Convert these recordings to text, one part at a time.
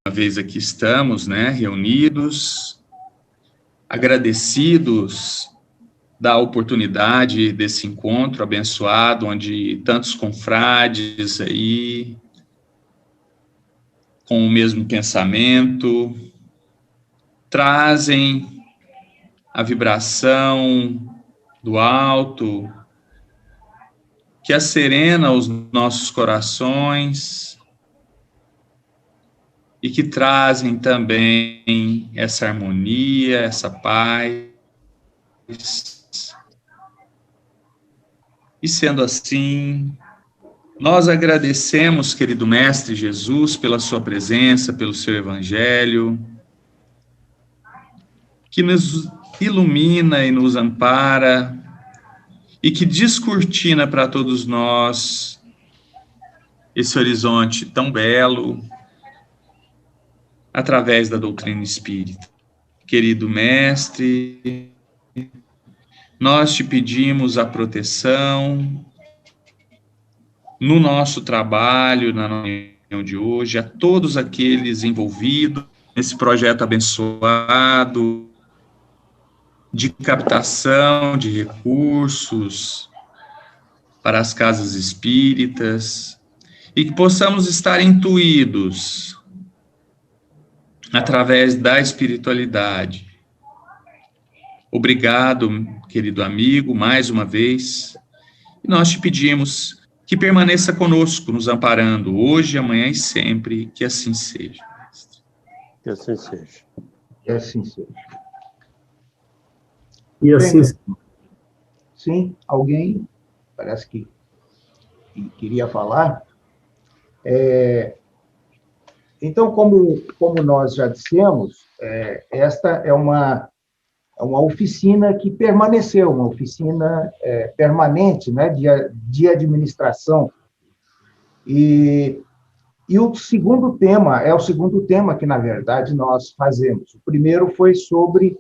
vez aqui estamos, né, reunidos, agradecidos da oportunidade desse encontro abençoado, onde tantos confrades aí, com o mesmo pensamento, trazem a vibração do alto, que acerena os nossos corações e que trazem também essa harmonia, essa paz. E sendo assim, nós agradecemos, querido Mestre Jesus, pela sua presença, pelo seu Evangelho, que nos ilumina e nos ampara, e que descortina para todos nós esse horizonte tão belo, através da doutrina espírita. Querido Mestre, nós te pedimos a proteção no nosso trabalho, na reunião de hoje, a todos aqueles envolvidos nesse projeto abençoado de captação de recursos para as casas espíritas, e que possamos estar intuídos através da espiritualidade. Obrigado, querido amigo, mais uma vez, e nós te pedimos que permaneça conosco, nos amparando, hoje, amanhã e sempre, que assim seja. Que assim seja. Que assim seja. E assim... Sim, alguém, parece que queria falar. Então, como nós já dissemos, esta é uma oficina que permaneceu, uma oficina permanente, né, de administração. E o segundo tema, é o segundo tema que, na verdade, nós fazemos. O primeiro foi sobre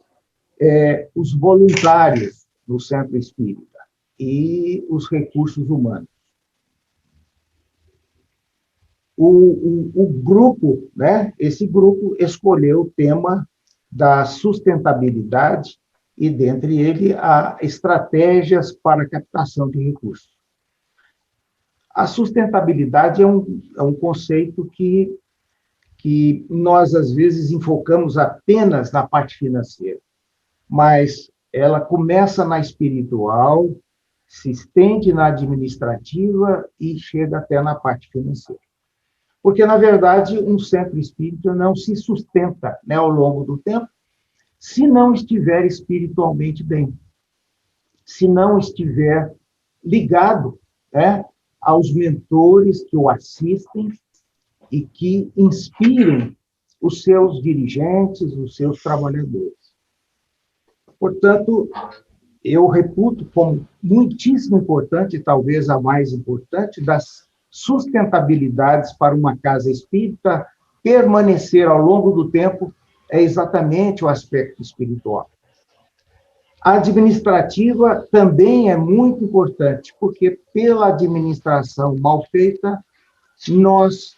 os voluntários no Centro Espírita e os recursos humanos. O grupo, né, esse grupo escolheu o tema da sustentabilidade e, dentre ele, a estratégias para a captação de recursos. A sustentabilidade é um conceito que nós, às vezes, enfocamos apenas na parte financeira, mas ela começa na espiritual, se estende na administrativa e chega até na parte financeira. Porque, na verdade, um centro espírita não se sustenta, né, ao longo do tempo, se não estiver espiritualmente bem, se não estiver ligado, né, aos mentores que o assistem e que inspirem os seus dirigentes, os seus trabalhadores. Portanto, eu reputo como muitíssimo importante, talvez a mais importante, das sustentabilidades para uma casa espírita permanecer ao longo do tempo é exatamente o aspecto espiritual. A administrativa também é muito importante, porque pela administração mal feita, nós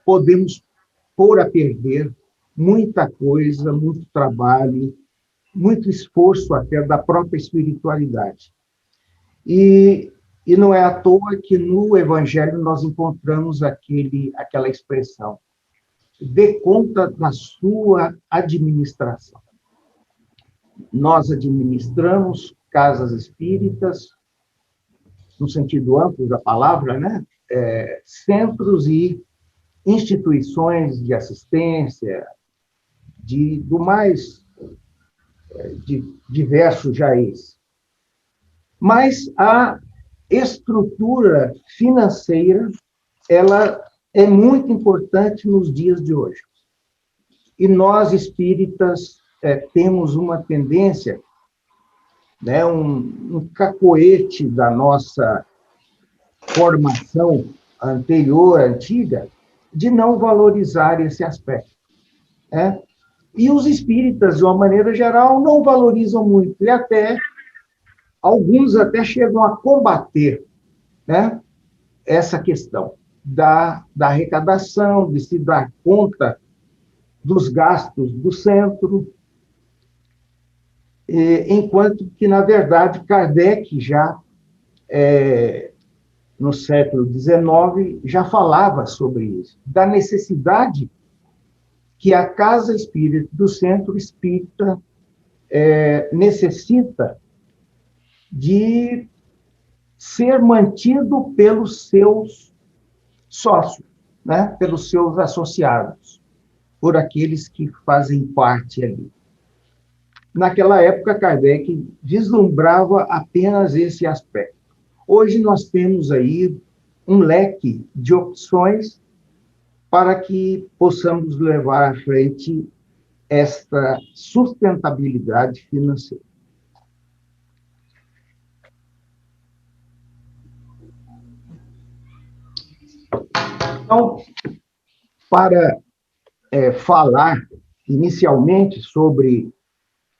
podemos pôr a perder muita coisa, muito trabalho, muito esforço até da própria espiritualidade. E não é à toa que no Evangelho nós encontramos aquela expressão: dê conta da sua administração. Nós administramos casas espíritas, no sentido amplo da palavra, né? Centros e instituições de assistência, do mais diversos jaez. Mas a estrutura financeira, ela é muito importante nos dias de hoje. E nós, espíritas, temos uma tendência, né, um cacoete da nossa formação anterior, antiga, de não valorizar esse aspecto, né? E os espíritas, de uma maneira geral, não valorizam muito, e alguns até chegam a combater, né, essa questão da arrecadação, de se dar conta dos gastos do centro, enquanto que, na verdade, Kardec já, no século XIX, já falava sobre isso, da necessidade que a casa espírita do centro espírita necessita de ser mantido pelos seus sócios, né? Pelos seus associados, por aqueles que fazem parte ali. Naquela época, Kardec vislumbrava apenas esse aspecto. Hoje nós temos aí um leque de opções para que possamos levar à frente esta sustentabilidade financeira. Então, para falar inicialmente sobre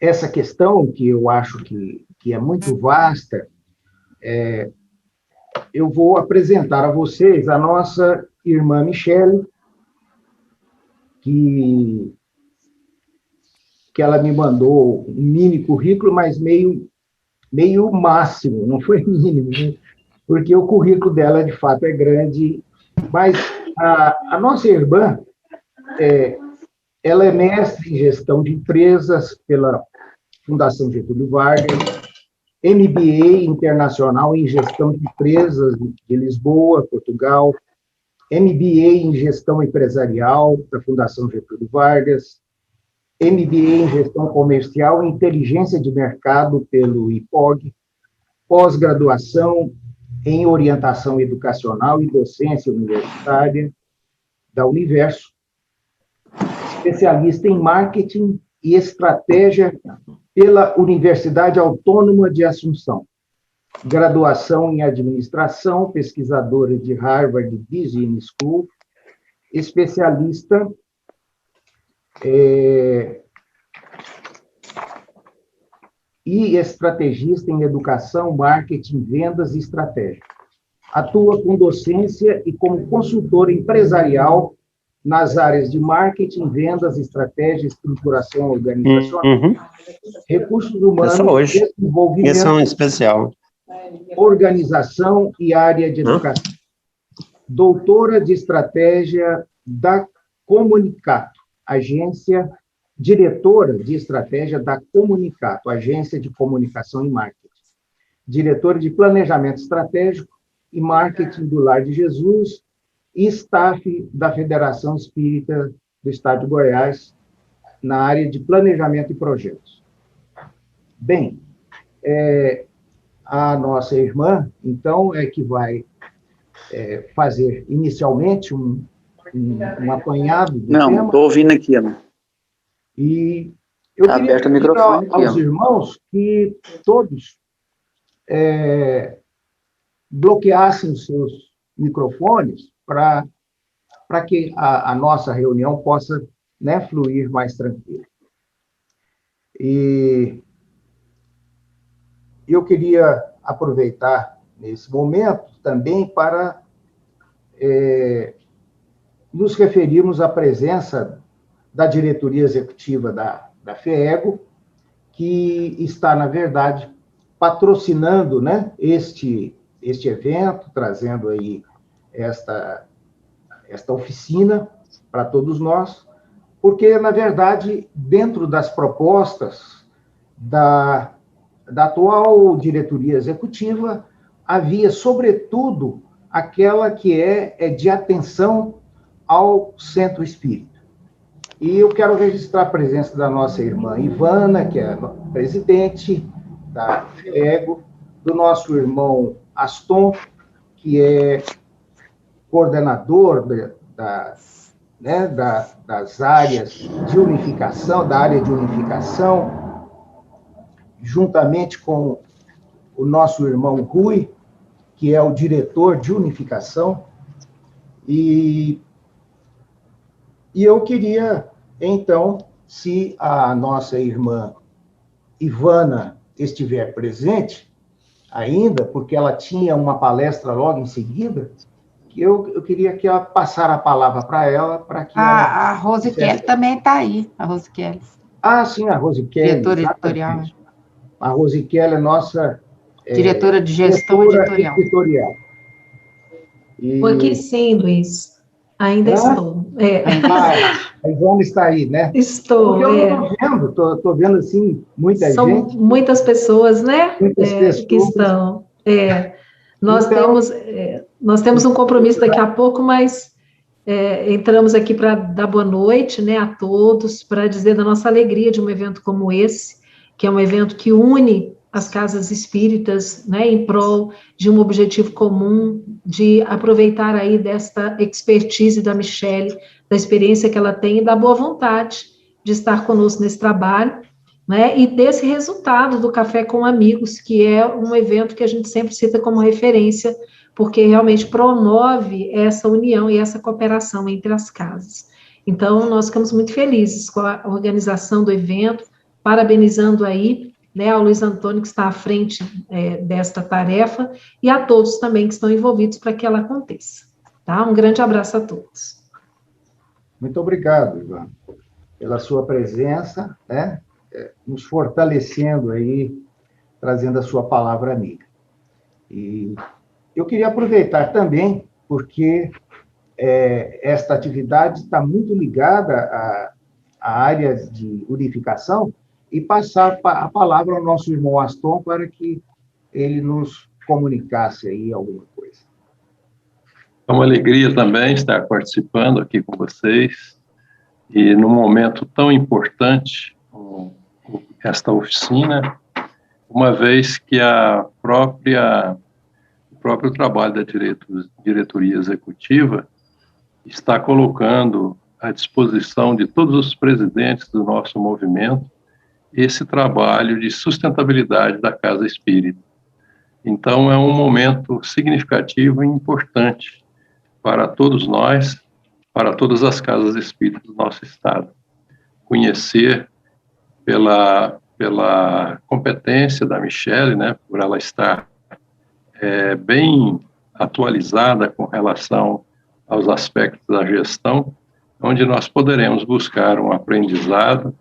essa questão, que eu acho que é muito vasta, eu vou apresentar a vocês a nossa irmã Michele, que ela me mandou um mini currículo, mas meio máximo, não foi mínimo, né? Porque o currículo dela, de fato, é grande. Mas a nossa irmã, ela é mestre em gestão de empresas pela Fundação Getúlio Vargas, MBA internacional em gestão de empresas de Lisboa, Portugal, MBA em gestão empresarial da Fundação Getúlio Vargas, MBA em gestão comercial e inteligência de mercado pelo IPOG, pós-graduação em orientação educacional e docência universitária da Universo, especialista em marketing e estratégia pela Universidade Autônoma de Assunção, graduação em administração, pesquisadora de Harvard Business School, especialista e estrategista em educação, marketing, vendas e estratégia. Atua com docência e como consultora empresarial nas áreas de marketing, vendas, estratégia, estruturação organizacional, recursos humanos, desenvolvimento, Missão especial, organização e área de educação. Doutora de estratégia da Comunicato, agência, diretora de estratégia da Comunicato, agência de comunicação e marketing. Diretora de planejamento estratégico e marketing do Lar de Jesus e staff da Federação Espírita do Estado de Goiás na área de planejamento e projetos. Bem, a nossa irmã, então, é que vai fazer inicialmente um apanhado do tema. Não, estou ouvindo aqui, Ana. E eu queria pedir aos irmãos que todos bloqueassem os seus microfones para que a nossa reunião possa, né, fluir mais tranquilo. E eu queria aproveitar nesse momento também para nos referirmos à presença da diretoria executiva da FEEGO, que está, na verdade, patrocinando, né, este evento, trazendo aí esta oficina para todos nós, porque, na verdade, dentro das propostas da atual diretoria executiva, havia, sobretudo, aquela que é de atenção ao centro espírita. E eu quero registrar a presença da nossa irmã Ivana, que é a presidente da FEEGO, do nosso irmão Aston, que é coordenador das áreas de unificação, da área de unificação, juntamente com o nosso irmão Rui, que é o diretor de unificação, e eu queria, então, se a nossa irmã Ivana estiver presente ainda, porque ela tinha uma palestra logo em seguida, eu queria que ela passar a palavra para ela, para que ela... A Rose Kelly também está aí, a Rose Kelly. Ah, sim, a Rose Kelly. Diretora editorial. A Rose Kelly é nossa... diretora de gestão editorial. E... Porque sim, Luiz. Ainda estou. A Ivone está aí, né? Estou. Estou vendo, assim, muita gente. São muitas pessoas, né? Muitas pessoas. Que estão. Nós temos um compromisso daqui a pouco, mas entramos aqui para dar boa noite, né, a todos, para dizer da nossa alegria de um evento como esse, que é um evento que une as casas espíritas, né, em prol de um objetivo comum, de aproveitar aí desta expertise da Michele, da experiência que ela tem e da boa vontade de estar conosco nesse trabalho, né, e desse resultado do Café com Amigos, que é um evento que a gente sempre cita como referência, porque realmente promove essa união e essa cooperação entre as casas. Então, nós ficamos muito felizes com a organização do evento, parabenizando aí, né, ao Luiz Antônio, que está à frente desta tarefa, e a todos também que estão envolvidos para que ela aconteça. Tá? Um grande abraço a todos. Muito obrigado, Ivan, pela sua presença, né, nos fortalecendo aí, trazendo a sua palavra amiga. E eu queria aproveitar também, porque esta atividade está muito ligada à área de unificação, e passar a palavra ao nosso irmão Aston para que ele nos comunicasse aí alguma coisa. É uma alegria também estar participando aqui com vocês, e num momento tão importante, esta oficina, uma vez que o próprio trabalho da diretoria executiva está colocando à disposição de todos os presidentes do nosso movimento esse trabalho de sustentabilidade da Casa Espírita. Então, é um momento significativo e importante para todos nós, para todas as casas espíritas do nosso Estado. Conhecer pela competência da Michele, né, por ela estar bem atualizada com relação aos aspectos da gestão, onde nós poderemos buscar um aprendizado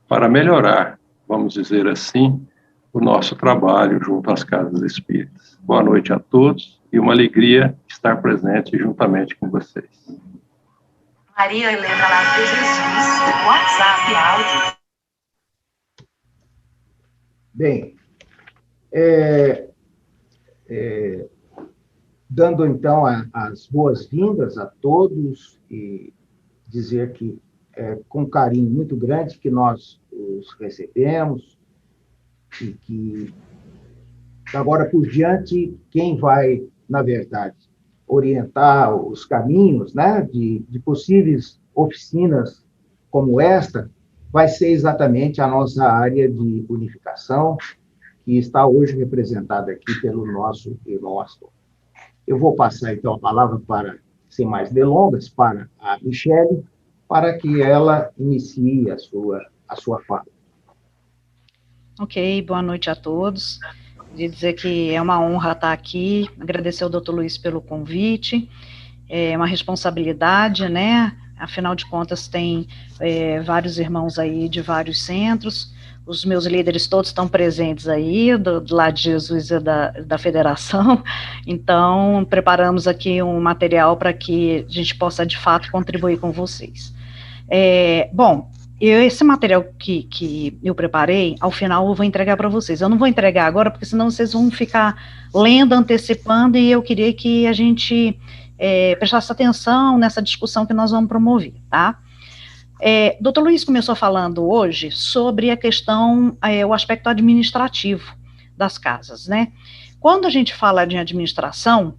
para melhorar, vamos dizer assim, o nosso trabalho junto às casas espíritas. Boa noite a todos e uma alegria estar presente juntamente com vocês. Maria Helena Lar de Jesus, WhatsApp áudio. Bem, dando então as boas-vindas a todos e dizer que com um carinho muito grande que nós os recebemos e que, agora por diante, quem vai, na verdade, orientar os caminhos, né, de possíveis oficinas como esta, vai ser exatamente a nossa área de unificação, que está hoje representada aqui pelo nosso irmão Aston. Eu vou passar, então, a palavra para, sem mais delongas, para a Michele, para que ela inicie a sua fala. Ok, boa noite a todos. Queria dizer que é uma honra estar aqui, agradecer ao Dr. Luiz pelo convite, é uma responsabilidade, né? Afinal de contas, tem vários irmãos aí de vários centros, os meus líderes todos estão presentes aí, do lado de Jesus e da federação, então preparamos aqui um material para que a gente possa, de fato, contribuir com vocês. Bom, esse material que eu preparei, ao final eu vou entregar para vocês. Eu não vou entregar agora, porque senão vocês vão ficar lendo, antecipando, e eu queria que a gente prestasse atenção nessa discussão que nós vamos promover, tá? Dr. Luiz começou falando hoje sobre a questão, o aspecto administrativo das casas, né? Quando a gente fala de administração,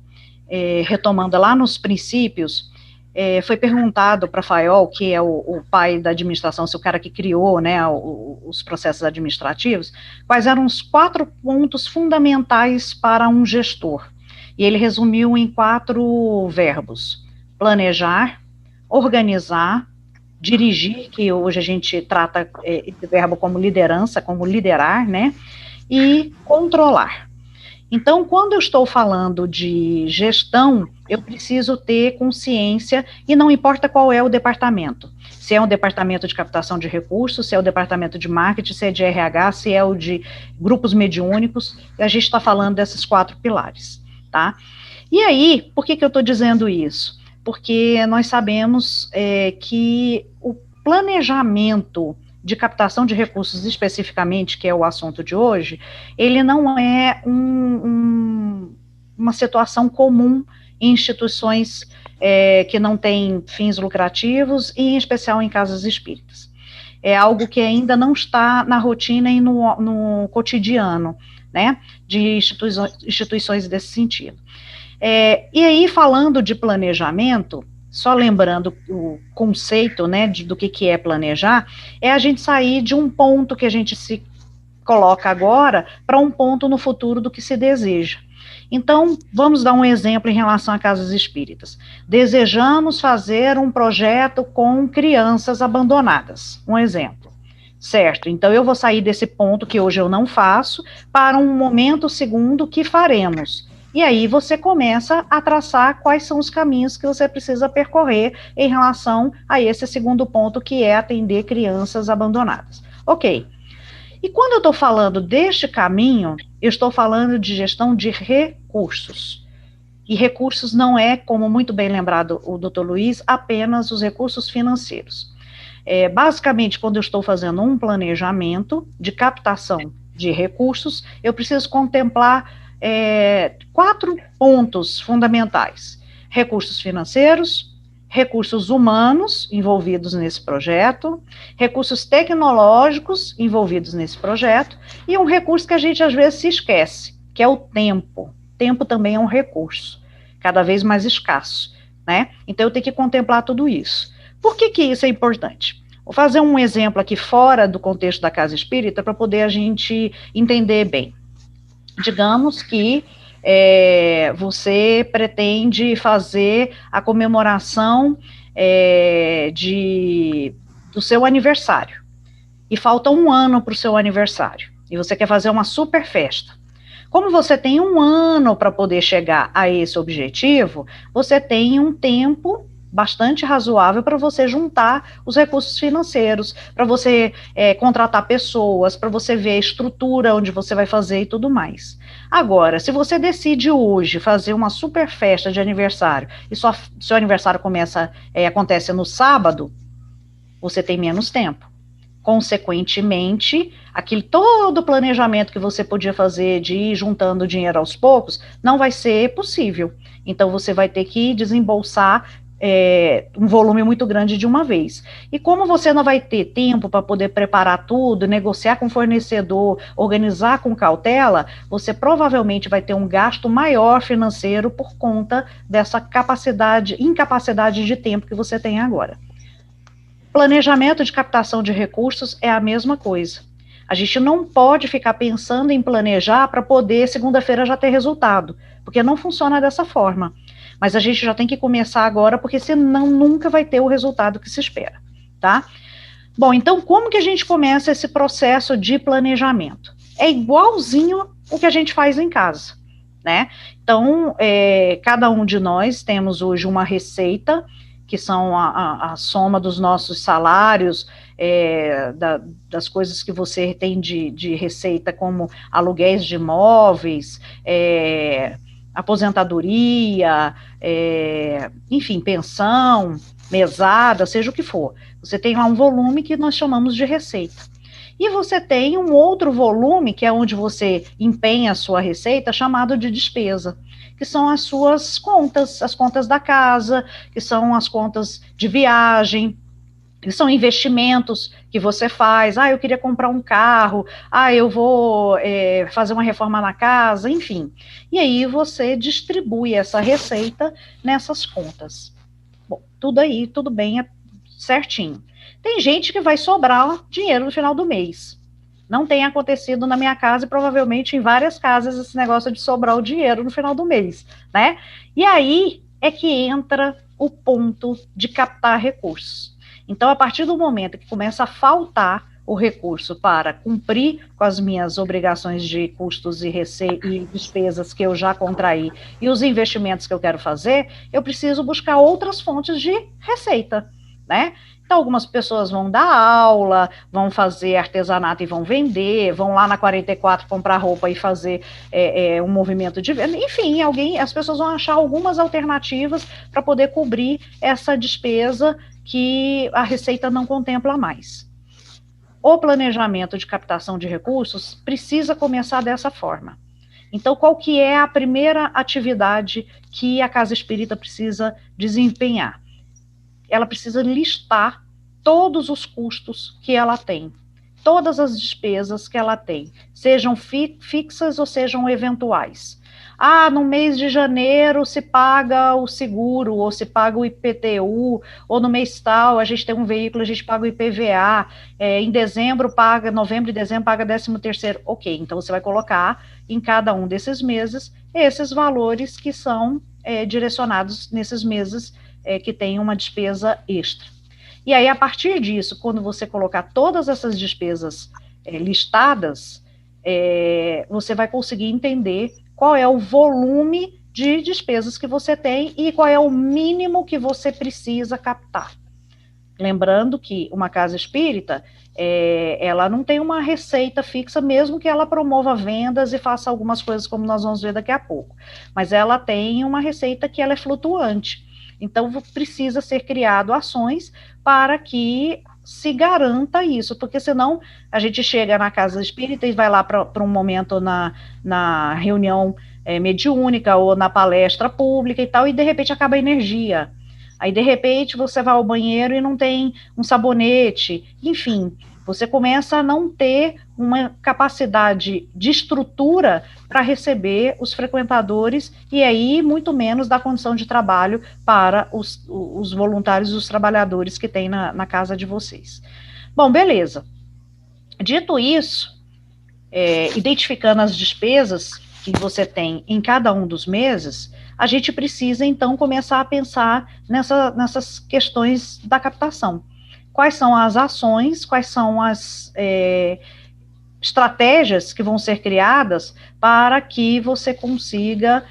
retomando lá nos princípios, foi perguntado para Fayol, que é o pai da administração, o cara que criou, né, os processos administrativos, quais eram os 4 pontos fundamentais para um gestor. E ele resumiu em 4 verbos: planejar, organizar, dirigir, que hoje a gente trata esse verbo como liderança, como liderar, né, e controlar. Então, quando eu estou falando de gestão, eu preciso ter consciência, e não importa qual é o departamento. Se é um departamento de captação de recursos, se é o departamento de marketing, se é de RH, se é o de grupos mediúnicos, a gente está falando desses 4 pilares, tá? E aí, por que eu estou dizendo isso? Porque nós sabemos que o planejamento de captação de recursos especificamente, que é o assunto de hoje, ele não é uma situação comum em instituições que não têm fins lucrativos, e em especial em casas espíritas. É algo que ainda não está na rotina e no cotidiano, né, de instituições desse sentido. E aí, falando de planejamento, só lembrando o conceito, né, do que é planejar, é a gente sair de um ponto que a gente se coloca agora para um ponto no futuro do que se deseja. Então, vamos dar um exemplo em relação a casas espíritas. Desejamos fazer um projeto com crianças abandonadas, um exemplo. Certo, então eu vou sair desse ponto que hoje eu não faço, para um momento segundo que faremos. E aí você começa a traçar quais são os caminhos que você precisa percorrer em relação a esse segundo ponto, que é atender crianças abandonadas. Ok. E quando eu estou falando deste caminho, eu estou falando de gestão de recursos. E recursos não é, como muito bem lembrado o Dr. Luiz, apenas os recursos financeiros. Basicamente, quando eu estou fazendo um planejamento de captação de recursos, eu preciso contemplar 4 pontos fundamentais: recursos financeiros, recursos humanos envolvidos nesse projeto, recursos tecnológicos envolvidos nesse projeto, e um recurso que a gente às vezes se esquece, que é o tempo. Tempo também é um recurso, cada vez mais escasso, né? Então eu tenho que contemplar tudo isso. Por que isso é importante? Vou fazer um exemplo aqui fora do contexto da casa espírita para poder a gente entender bem. Digamos que você pretende fazer a comemoração do seu aniversário, e falta um ano para o seu aniversário, e você quer fazer uma super festa. Como você tem um ano para poder chegar a esse objetivo, você tem um tempo bastante razoável para você juntar os recursos financeiros, para você contratar pessoas, para você ver a estrutura onde você vai fazer e tudo mais. Agora, se você decide hoje fazer uma super festa de aniversário, e seu aniversário acontece no sábado, você tem menos tempo. Consequentemente, todo o planejamento que você podia fazer de ir juntando dinheiro aos poucos, não vai ser possível. Então, você vai ter que desembolsar um volume muito grande de uma vez. E como você não vai ter tempo para poder preparar tudo, negociar com o fornecedor, organizar com cautela, você provavelmente vai ter um gasto maior financeiro por conta dessa incapacidade de tempo que você tem agora. Planejamento de captação de recursos é a mesma coisa. A gente não pode ficar pensando em planejar para poder segunda-feira já ter resultado, porque não funciona dessa forma. Mas a gente já tem que começar agora, porque senão nunca vai ter o resultado que se espera, tá? Bom, então como que a gente começa esse processo de planejamento? É igualzinho o que a gente faz em casa, né? Então, cada um de nós temos hoje uma receita, que são a soma dos nossos salários, das coisas que você tem de receita, como aluguéis de imóveis, aposentadoria, enfim, pensão, mesada, seja o que for. Você tem lá um volume que nós chamamos de receita. E você tem um outro volume, que é onde você empenha a sua receita, chamado de despesa, que são as suas contas, as contas da casa, que são as contas de viagem, que são investimentos que você faz. Eu queria comprar um carro, eu vou fazer uma reforma na casa, enfim. E aí você distribui essa receita nessas contas. Bom, tudo bem, certinho. Tem gente que vai sobrar dinheiro no final do mês. Não tem acontecido na minha casa e provavelmente em várias casas esse negócio de sobrar o dinheiro no final do mês, né? E aí é que entra o ponto de captar recursos. Então, a partir do momento que começa a faltar o recurso para cumprir com as minhas obrigações de custos e despesas que eu já contraí e os investimentos que eu quero fazer, eu preciso buscar outras fontes de receita, né? Então, algumas pessoas vão dar aula, vão fazer artesanato e vão vender, vão lá na 44 comprar roupa e fazer um movimento de venda. Enfim, as pessoas vão achar algumas alternativas para poder cobrir essa despesa que a receita não contempla mais. O planejamento de captação de recursos precisa começar dessa forma. Então, qual que é a primeira atividade que a Casa Espírita precisa desempenhar? Ela precisa listar todos os custos que ela tem, todas as despesas que ela tem, sejam fixas ou sejam eventuais. No mês de janeiro se paga o seguro, ou se paga o IPTU, ou no mês tal a gente tem um veículo, a gente paga o IPVA, em novembro e dezembro paga 13º. Ok, então você vai colocar em cada um desses meses esses valores que são direcionados nesses meses que tem uma despesa extra. E aí, a partir disso, quando você colocar todas essas despesas listadas, você vai conseguir entender qual é o volume de despesas que você tem e qual é o mínimo que você precisa captar. Lembrando que uma casa espírita, ela não tem uma receita fixa, mesmo que ela promova vendas e faça algumas coisas, como nós vamos ver daqui a pouco. Mas ela tem uma receita que ela é flutuante. Então, precisa ser criado ações para que se garanta isso, porque senão a gente chega na casa espírita e vai lá para um momento na reunião mediúnica ou na palestra pública e tal, e de repente acaba a energia. Aí, de repente, você vai ao banheiro e não tem um sabonete, enfim, você começa a não ter uma capacidade de estrutura para receber os frequentadores e aí muito menos da condição de trabalho para os voluntários, os trabalhadores que tem na casa de vocês. Bom, beleza. Dito isso, identificando as despesas que você tem em cada um dos meses, a gente precisa, então, começar a pensar nessas questões da captação. Quais são as ações, quais são as estratégias que vão ser criadas para que você consiga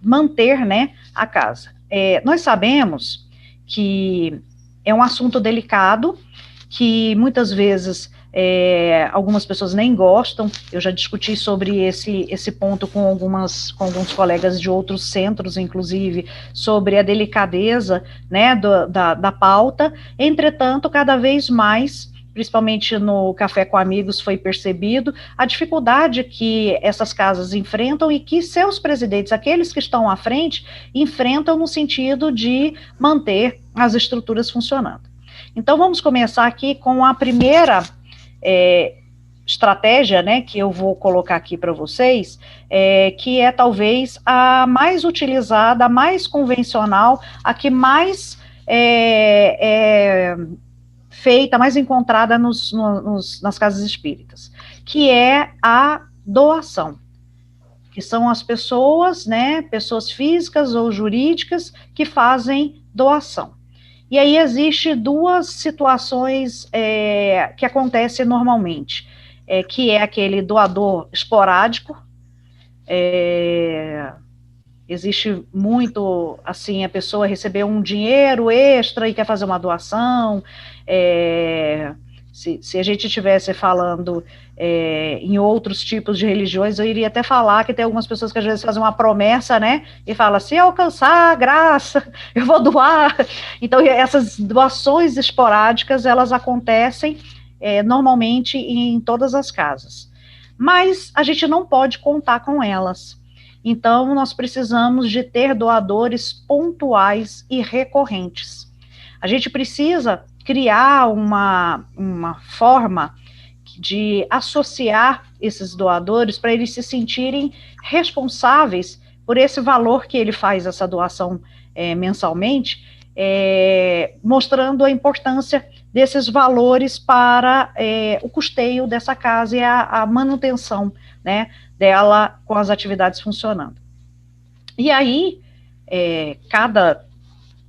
manter, né, a casa. Nós sabemos que é um assunto delicado, que muitas vezes algumas pessoas nem gostam. Eu já discuti sobre esse ponto com alguns colegas de outros centros, inclusive, sobre a delicadeza, né, da pauta. Entretanto, cada vez mais, principalmente no Café com Amigos, foi percebido a dificuldade que essas casas enfrentam e que seus presidentes, aqueles que estão à frente, enfrentam no sentido de manter as estruturas funcionando. Então, vamos começar aqui com a primeira estratégia, né, que eu vou colocar aqui para vocês, que é talvez a mais utilizada, a mais convencional, a que mais feita, mais encontrada nas casas espíritas, que é a doação, que são as pessoas, né, pessoas físicas ou jurídicas que fazem doação. E aí existe duas situações que acontecem normalmente, que é aquele doador esporádico. Existe muito, assim, a pessoa recebeu um dinheiro extra e quer fazer uma doação. Se a gente estivesse falando em outros tipos de religiões, eu iria até falar que tem algumas pessoas que às vezes fazem uma promessa, né, e falam, se alcançar a graça, eu vou doar. Então, essas doações esporádicas, elas acontecem normalmente em todas as casas. Mas a gente não pode contar com elas. Então, nós precisamos de ter doadores pontuais e recorrentes. A gente precisa criar uma forma de associar esses doadores para eles se sentirem responsáveis por esse valor que ele faz essa doação mensalmente, mostrando a importância desses valores para o custeio dessa casa e a manutenção, né, dela com as atividades funcionando. E aí, cada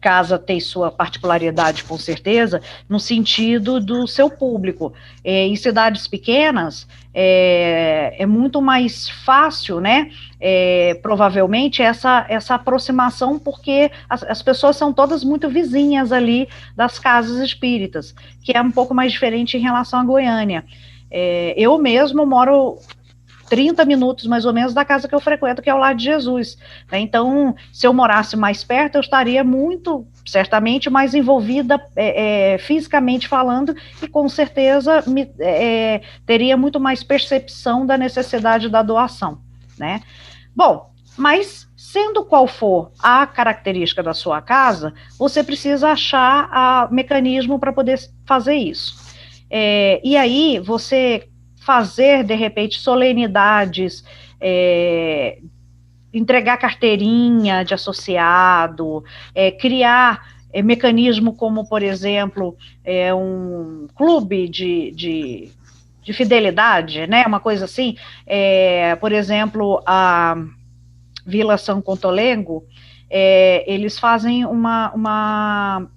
casa tem sua particularidade, com certeza, no sentido do seu público. Em cidades pequenas, é muito mais fácil, né, provavelmente, essa aproximação, porque as pessoas são todas muito vizinhas ali das casas espíritas, que é um pouco mais diferente em relação a Goiânia. Eu mesmo moro 30 minutos, mais ou menos, da casa que eu frequento, que é o Lar de Jesus. Então, se eu morasse mais perto, eu estaria certamente, mais envolvida fisicamente falando, e com certeza teria muito mais percepção da necessidade da doação, né? Bom, mas sendo qual for a característica da sua casa, você precisa achar mecanismo para poder fazer isso. E aí, você fazer, de repente, solenidades, entregar carteirinha de associado, criar mecanismo como, por exemplo, um clube de fidelidade, né, uma coisa assim, por exemplo, a Vila São Contolengo, eles fazem uma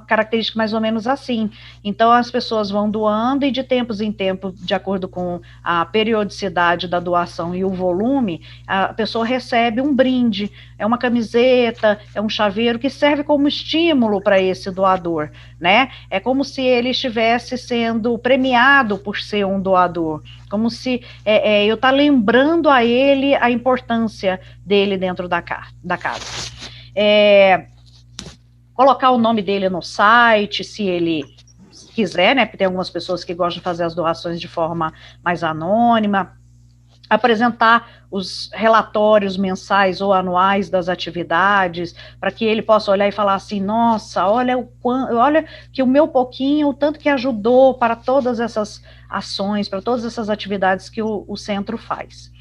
característica mais ou menos assim. Então, as pessoas vão doando, e de tempos em tempos, de acordo com a periodicidade da doação e o volume, a pessoa recebe um brinde, é uma camiseta, é um chaveiro, que serve como estímulo para esse doador, né? É como se ele estivesse sendo premiado por ser um doador, como se eu estar lembrando a ele a importância dele dentro da casa. Colocar o nome dele no site, se ele quiser, né, porque tem algumas pessoas que gostam de fazer as doações de forma mais anônima, apresentar os relatórios mensais ou anuais das atividades, para que ele possa olhar e falar assim, nossa, olha que o meu pouquinho, o tanto que ajudou para todas essas ações, para todas essas atividades que o centro faz.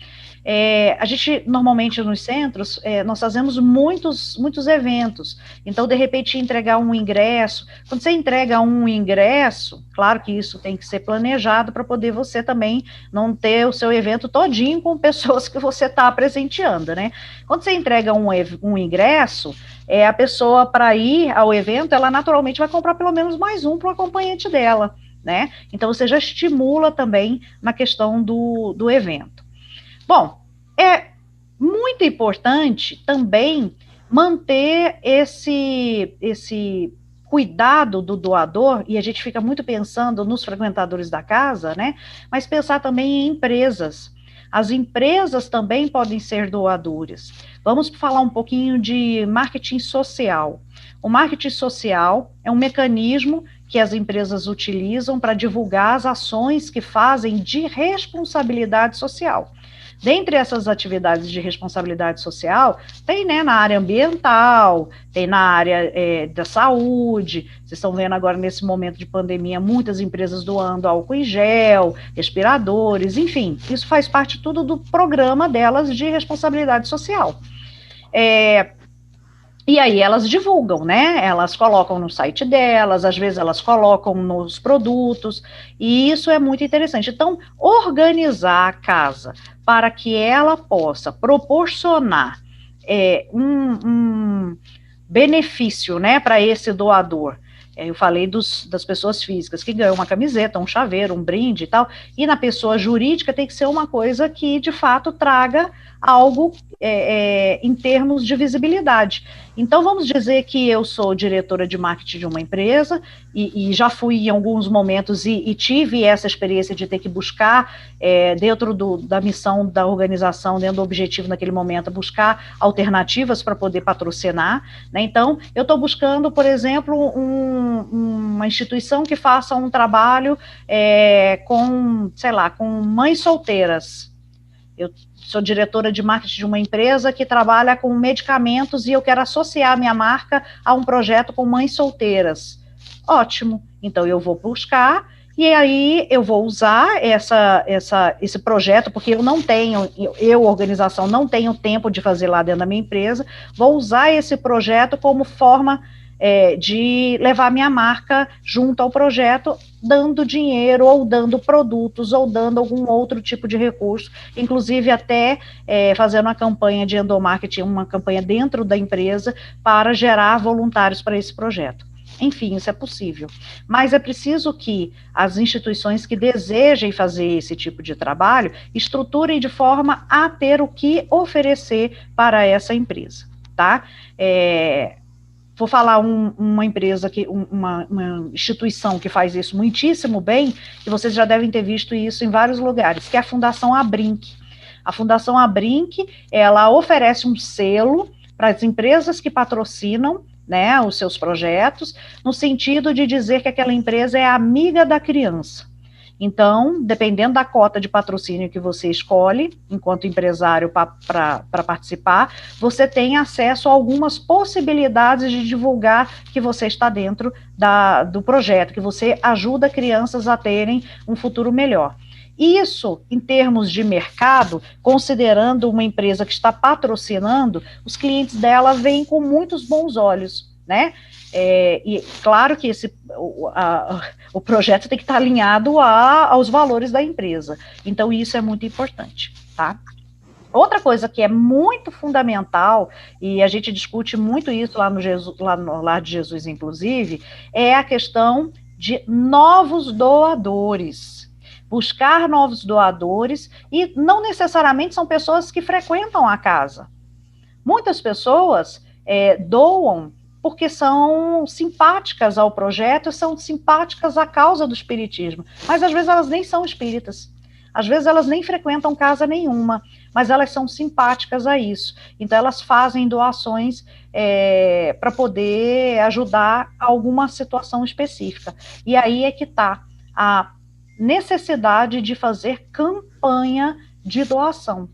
A gente, normalmente, nos centros, nós fazemos muitos eventos. Então, de repente, entregar um ingresso. Quando você entrega um ingresso, claro que isso tem que ser planejado para poder você também não ter o seu evento todinho com pessoas que você está presenteando, né? Quando você entrega um ingresso, a pessoa, para ir ao evento, ela naturalmente vai comprar pelo menos mais um para o acompanhante dela, né? Então, você já estimula também na questão do evento. Bom, é muito importante também manter esse cuidado do doador, e a gente fica muito pensando nos frequentadores da casa, né? Mas pensar também em empresas. As empresas também podem ser doadoras. Vamos falar um pouquinho de marketing social. O marketing social é um mecanismo que as empresas utilizam para divulgar as ações que fazem de responsabilidade social. Dentre essas atividades de responsabilidade social, tem, né, na área ambiental, tem na área da saúde. Vocês estão vendo agora, nesse momento de pandemia, muitas empresas doando álcool em gel, respiradores, enfim, isso faz parte tudo do programa delas de responsabilidade social. E aí elas divulgam, né? Elas colocam no site delas, às vezes elas colocam nos produtos, e isso é muito interessante. Então, organizar a casa para que ela possa proporcionar um benefício, né, para esse doador. Eu falei das pessoas físicas que ganham uma camiseta, um chaveiro, um brinde e tal, e na pessoa jurídica tem que ser uma coisa que, de fato, traga algo em termos de visibilidade. Então, vamos dizer que eu sou diretora de marketing de uma empresa, e já fui em alguns momentos e tive essa experiência de ter que buscar, dentro da missão da organização, dentro do objetivo naquele momento, buscar alternativas para poder patrocinar, né? Então, eu estou buscando, por exemplo, uma instituição que faça um trabalho com mães solteiras. Eu sou diretora de marketing de uma empresa que trabalha com medicamentos, e eu quero associar minha marca a um projeto com mães solteiras. Ótimo, então eu vou buscar, e aí eu vou usar esse projeto, porque eu, organização, não tenho tempo de fazer lá dentro da minha empresa, vou usar esse projeto como forma de levar minha marca junto ao projeto, dando dinheiro, ou dando produtos, ou dando algum outro tipo de recurso, inclusive até fazendo uma campanha de endomarketing, uma campanha dentro da empresa, para gerar voluntários para esse projeto. Enfim, isso é possível. Mas é preciso que as instituições que desejem fazer esse tipo de trabalho estruturem de forma a ter o que oferecer para essa empresa, tá? Vou falar uma empresa, uma instituição que faz isso muitíssimo bem, e vocês já devem ter visto isso em vários lugares, que é a Fundação Abrinq. A Fundação Abrinq, ela oferece um selo para as empresas que patrocinam, né, os seus projetos, no sentido de dizer que aquela empresa é amiga da criança. Então, dependendo da cota de patrocínio que você escolhe, enquanto empresário para participar, você tem acesso a algumas possibilidades de divulgar que você está dentro do projeto, que você ajuda crianças a terem um futuro melhor. Isso, em termos de mercado, considerando uma empresa que está patrocinando, os clientes dela veem com muitos bons olhos, né? E claro que o projeto tem que estar alinhado aos valores da empresa. Então, isso é muito importante, tá? Outra coisa que é muito fundamental, e a gente discute muito isso lá no Lar de Jesus, inclusive, é a questão de novos doadores. Buscar novos doadores, e não necessariamente são pessoas que frequentam a casa. Muitas pessoas doam porque são simpáticas ao projeto, são simpáticas à causa do espiritismo, mas às vezes elas nem são espíritas, às vezes elas nem frequentam casa nenhuma, mas elas são simpáticas a isso, então elas fazem doações para poder ajudar alguma situação específica, e aí é que está a necessidade de fazer campanha de doação.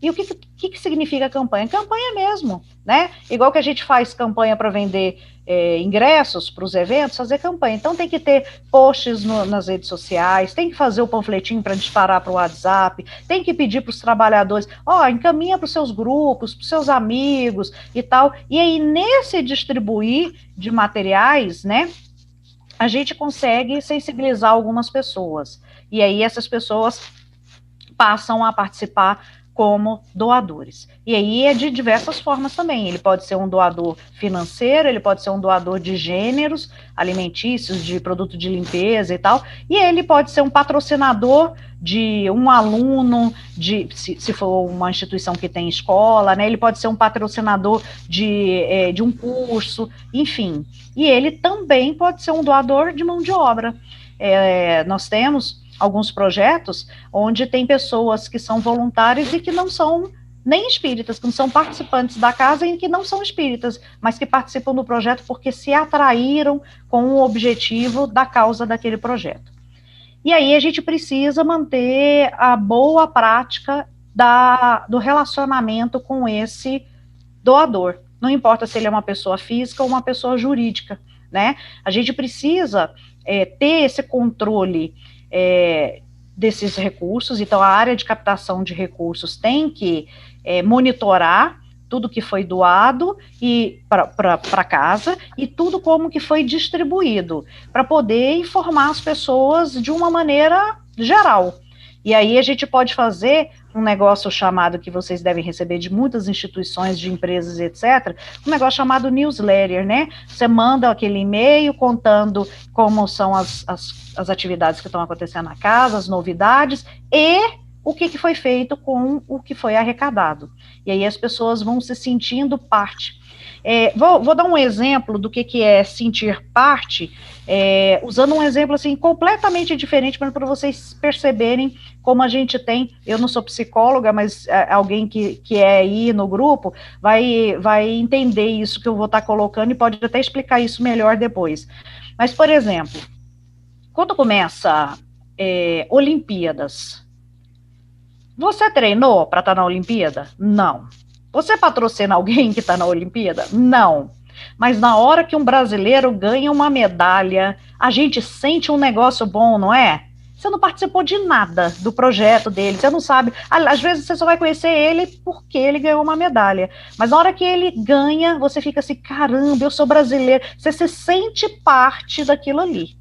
E o que significa campanha? Campanha mesmo, né? Igual que a gente faz campanha para vender ingressos para os eventos, fazer campanha. Então tem que ter posts nas redes sociais, tem que fazer o panfletinho para disparar para o WhatsApp, tem que pedir para os trabalhadores, encaminha para os seus grupos, para os seus amigos e tal. E aí, nesse distribuir de materiais, né, a gente consegue sensibilizar algumas pessoas. E aí essas pessoas passam a participar como doadores. E aí é de diversas formas também. Ele pode ser um doador financeiro, ele pode ser um doador de gêneros alimentícios, de produto de limpeza e tal, e ele pode ser um patrocinador de um aluno, se for uma instituição que tem escola, né, ele pode ser um patrocinador de um curso, enfim. E ele também pode ser um doador de mão de obra. Nós temos alguns projetos onde tem pessoas que são voluntárias e que não são nem espíritas, que não são participantes da casa e que não são espíritas, mas que participam do projeto porque se atraíram com o objetivo da causa daquele projeto. E aí a gente precisa manter a boa prática do relacionamento com esse doador. Não importa se ele é uma pessoa física ou uma pessoa jurídica, né? A gente precisa ter esse controle desses recursos. Então a área de captação de recursos tem que monitorar tudo que foi doado e para casa e tudo como que foi distribuído, para poder informar as pessoas de uma maneira geral. E aí a gente pode fazer um negócio chamado, que vocês devem receber de muitas instituições, de empresas, etc., um negócio chamado newsletter, né? Você manda aquele e-mail contando como são as atividades que estão acontecendo na casa, as novidades, e o que foi feito com o que foi arrecadado. E aí as pessoas vão se sentindo parte. Vou dar um exemplo do que é sentir parte, usando um exemplo assim completamente diferente, para vocês perceberem como a gente tem. Eu não sou psicóloga, mas alguém que é aí no grupo vai entender isso que eu vou estar colocando e pode até explicar isso melhor depois. Mas, por exemplo, quando começa Olimpíadas, você treinou para estar na Olimpíada? Não. Você patrocina alguém que está na Olimpíada? Não. Mas na hora que um brasileiro ganha uma medalha, a gente sente um negócio bom, não é? você não participou de nada do projeto dele, você não sabe, às vezes você só vai conhecer ele porque ele ganhou uma medalha, mas na hora que ele ganha, você fica assim, caramba, eu sou brasileiro, você se sente parte daquilo ali.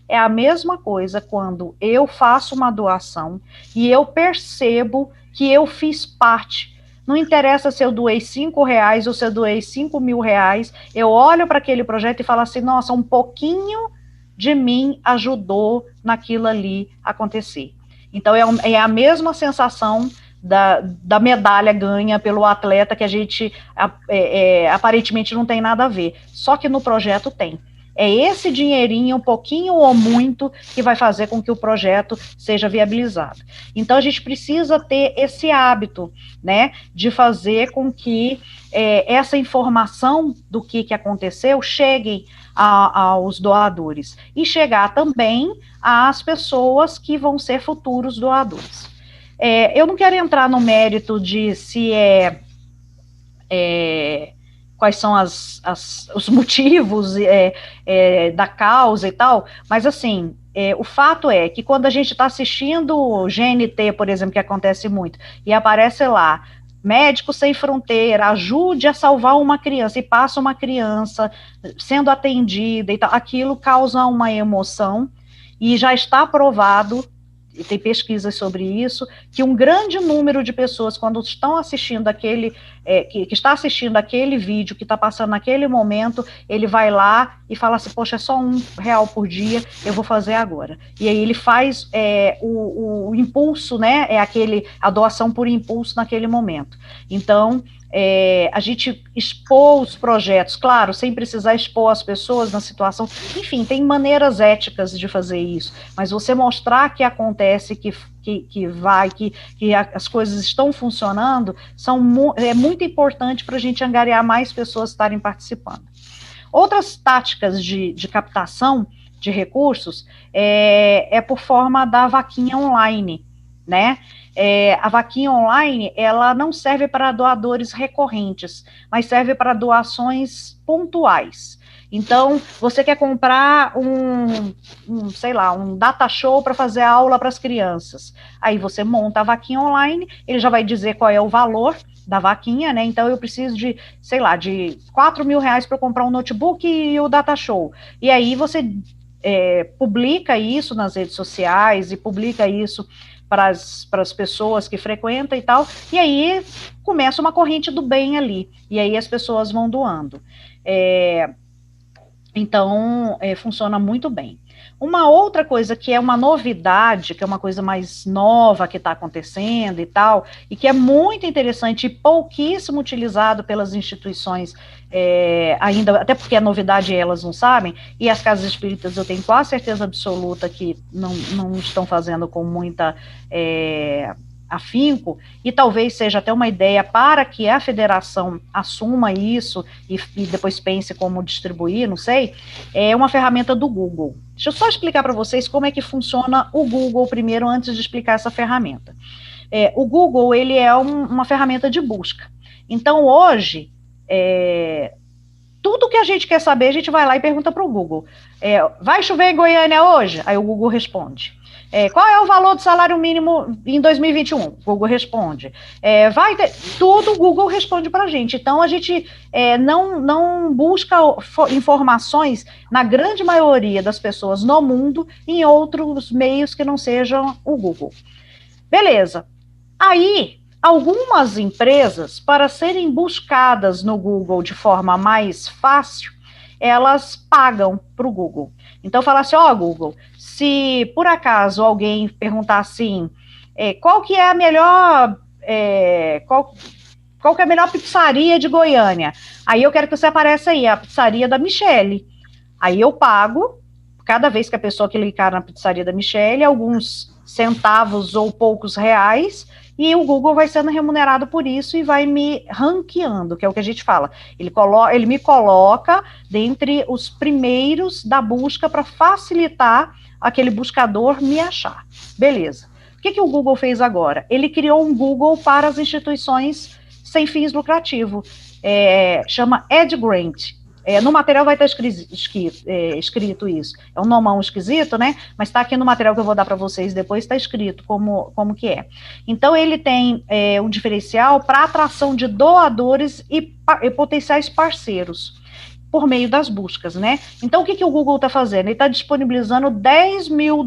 É a mesma coisa quando eu faço uma doação e eu percebo que eu fiz parte. Não interessa se eu doei R$5 ou se eu doei R$5.000, eu olho para aquele projeto e falo assim, nossa, um pouquinho de mim ajudou naquilo ali acontecer. Então, é a mesma sensação da medalha ganha pelo atleta, que a gente aparentemente não tem nada a ver, só que no projeto tem. É esse dinheirinho, um pouquinho ou muito, que vai fazer com que o projeto seja viabilizado. Então, a gente precisa ter esse hábito, né, de fazer com que essa informação do que aconteceu chegue aos doadores e chegar também às pessoas que vão ser futuros doadores. Eu não quero entrar no mérito de se quais são os motivos da causa e tal, mas assim, o fato é que quando a gente está assistindo o GNT, por exemplo, que acontece muito, e aparece lá, Médicos Sem Fronteira, ajude a salvar uma criança, e passa uma criança sendo atendida e tal, aquilo causa uma emoção, e já está provado, e tem pesquisas sobre isso, que um grande número de pessoas, quando estão assistindo que está assistindo aquele vídeo que está passando naquele momento, ele vai lá e fala assim, poxa, é só R$1 por dia, eu vou fazer agora. E aí ele faz o impulso, né, a doação por impulso naquele momento. Então, a gente expor os projetos, claro, sem precisar expor as pessoas na situação, enfim, tem maneiras éticas de fazer isso, mas você mostrar que acontece, que as coisas estão funcionando, é muito importante para a gente angariar mais pessoas estarem participando. Outras táticas de captação de recursos é por forma da vaquinha online, né? A vaquinha online, ela não serve para doadores recorrentes, mas serve para doações pontuais. Então, você quer comprar sei lá, um data show para fazer aula para as crianças. Aí você monta a vaquinha online, ele já vai dizer qual é o valor da vaquinha, né? Então, eu preciso de, sei lá, de R$4.000 para comprar um notebook e o data show. E aí você publica isso nas redes sociais e publica isso para as pessoas que frequentam e tal, e aí começa uma corrente do bem ali, e aí as pessoas vão doando. Então, funciona muito bem. Uma outra coisa que é uma novidade, que é uma coisa mais nova que está acontecendo e tal, e que é muito interessante e pouquíssimo utilizado pelas instituições ainda, até porque a novidade elas não sabem, e as casas espíritas eu tenho quase certeza absoluta que não estão fazendo com muita afinco, e talvez seja até uma ideia para que a federação assuma isso e depois pense como distribuir, não sei, é uma ferramenta do Google. Deixa eu só explicar para vocês como é que funciona o Google primeiro, antes de explicar essa ferramenta. O Google, ele é uma ferramenta de busca. Então, hoje, tudo que a gente quer saber, a gente vai lá e pergunta para o Google. Vai chover em Goiânia hoje? Aí o Google responde. Qual é o valor do salário mínimo em 2021? Google responde. Tudo o Google responde para a gente. Então, a gente não busca informações, na grande maioria das pessoas no mundo, em outros meios que não sejam o Google. Beleza. Aí, algumas empresas, para serem buscadas no Google de forma mais fácil, elas pagam para o Google. Então, fala assim, Google, se por acaso alguém perguntar assim, qual que é a melhor, qual que é a melhor pizzaria de Goiânia? Aí eu quero que você apareça aí, a pizzaria da Michele. Aí eu pago, cada vez que a pessoa clicar na pizzaria da Michele, alguns centavos ou poucos reais, e o Google vai sendo remunerado por isso e vai me ranqueando, que é o que a gente fala. Ele me coloca dentre os primeiros da busca para facilitar aquele buscador me achar. Beleza. O que o Google fez agora? Ele criou um Google para as instituições sem fins lucrativos. Chama EdGrant. no material vai estar escrito isso. É um nomão esquisito, né? Mas está aqui no material que eu vou dar para vocês depois, está escrito como que é. Então, ele tem um diferencial para atração de doadores e potenciais parceiros, por meio das buscas, né? Então, o que o Google está fazendo? Ele está disponibilizando $10 mil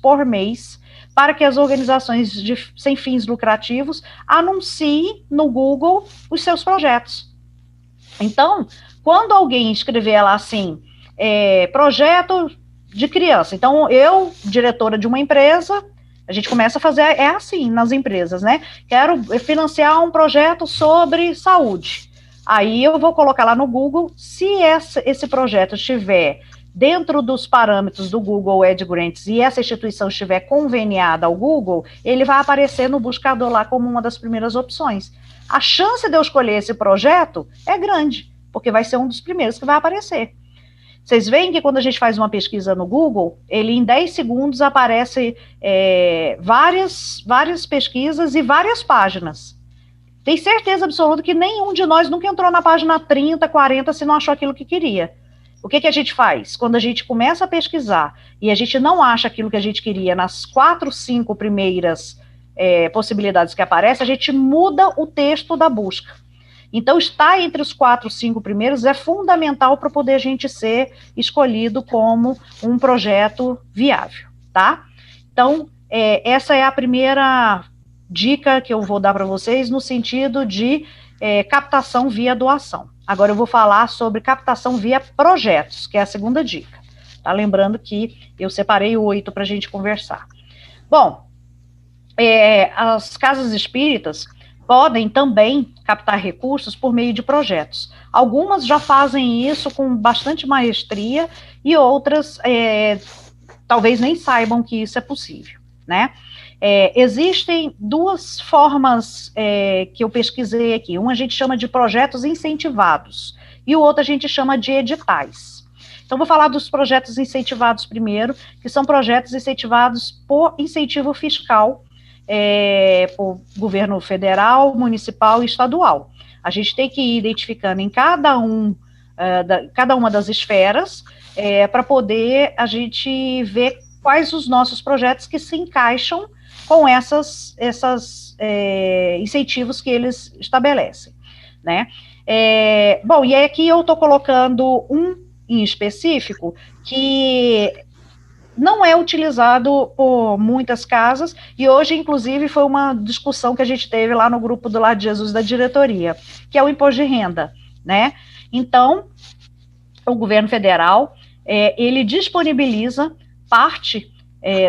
por mês para que as organizações sem fins lucrativos anunciem no Google os seus projetos. Então, quando alguém escrever lá assim, projeto de criança, então eu, diretora de uma empresa, a gente começa a fazer, assim nas empresas, né? Quero financiar um projeto sobre saúde. Aí eu vou colocar lá no Google, se esse projeto estiver dentro dos parâmetros do Google AdGrants e essa instituição estiver conveniada ao Google, ele vai aparecer no buscador lá como uma das primeiras opções. A chance de eu escolher esse projeto é grande, porque vai ser um dos primeiros que vai aparecer. Vocês veem que quando a gente faz uma pesquisa no Google, ele em 10 segundos aparece várias pesquisas e várias páginas. Tem certeza absoluta que nenhum de nós nunca entrou na página 30, 40, se não achou aquilo que queria. O que a gente faz? Quando a gente começa a pesquisar e a gente não acha aquilo que a gente queria nas 4, 5 primeiras possibilidades que aparecem, a gente muda o texto da busca. Então, estar entre os 4, 5 primeiros é fundamental para poder a gente ser escolhido como um projeto viável, tá? Então, essa é a primeira dica que eu vou dar para vocês no sentido de captação via doação. Agora eu vou falar sobre captação via projetos, que é a segunda dica. Tá? Lembrando que eu separei 8 para a gente conversar. Bom, as casas espíritas podem também captar recursos por meio de projetos. Algumas já fazem isso com bastante maestria e outras talvez nem saibam que isso é possível, né? Existem 2 formas que eu pesquisei aqui. Uma a gente chama de projetos incentivados e o outro a gente chama de editais. Então, vou falar dos projetos incentivados primeiro, que são projetos incentivados por incentivo fiscal, por governo federal, municipal e estadual. A gente tem que ir identificando em cada uma das esferas para poder a gente ver quais os nossos projetos que se encaixam com esses incentivos que eles estabelecem, né? Bom, e aqui eu estou colocando um em específico que não é utilizado por muitas casas, e hoje, inclusive, foi uma discussão que a gente teve lá no grupo do Lar de Jesus da diretoria, que é o imposto de renda, né? Então, o governo federal, ele disponibiliza parte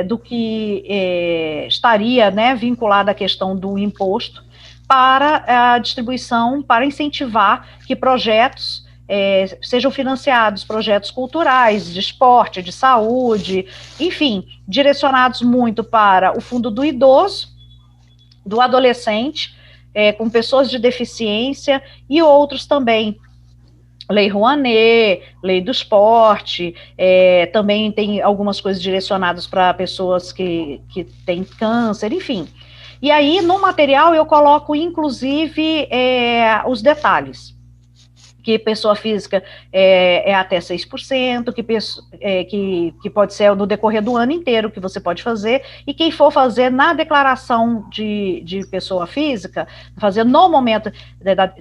do que estaria, né, vinculado à questão do imposto para a distribuição, para incentivar que projetos sejam financiados, projetos culturais, de esporte, de saúde, enfim, direcionados muito para o fundo do idoso, do adolescente, com pessoas de deficiência e outros também. Lei Rouanet, Lei do Esporte, também tem algumas coisas direcionadas para pessoas que têm câncer, enfim. E aí, no material, eu coloco, inclusive, os detalhes. Que pessoa física é até 6%, que pode ser no decorrer do ano inteiro que você pode fazer, e quem for fazer na declaração de pessoa física, fazer no momento,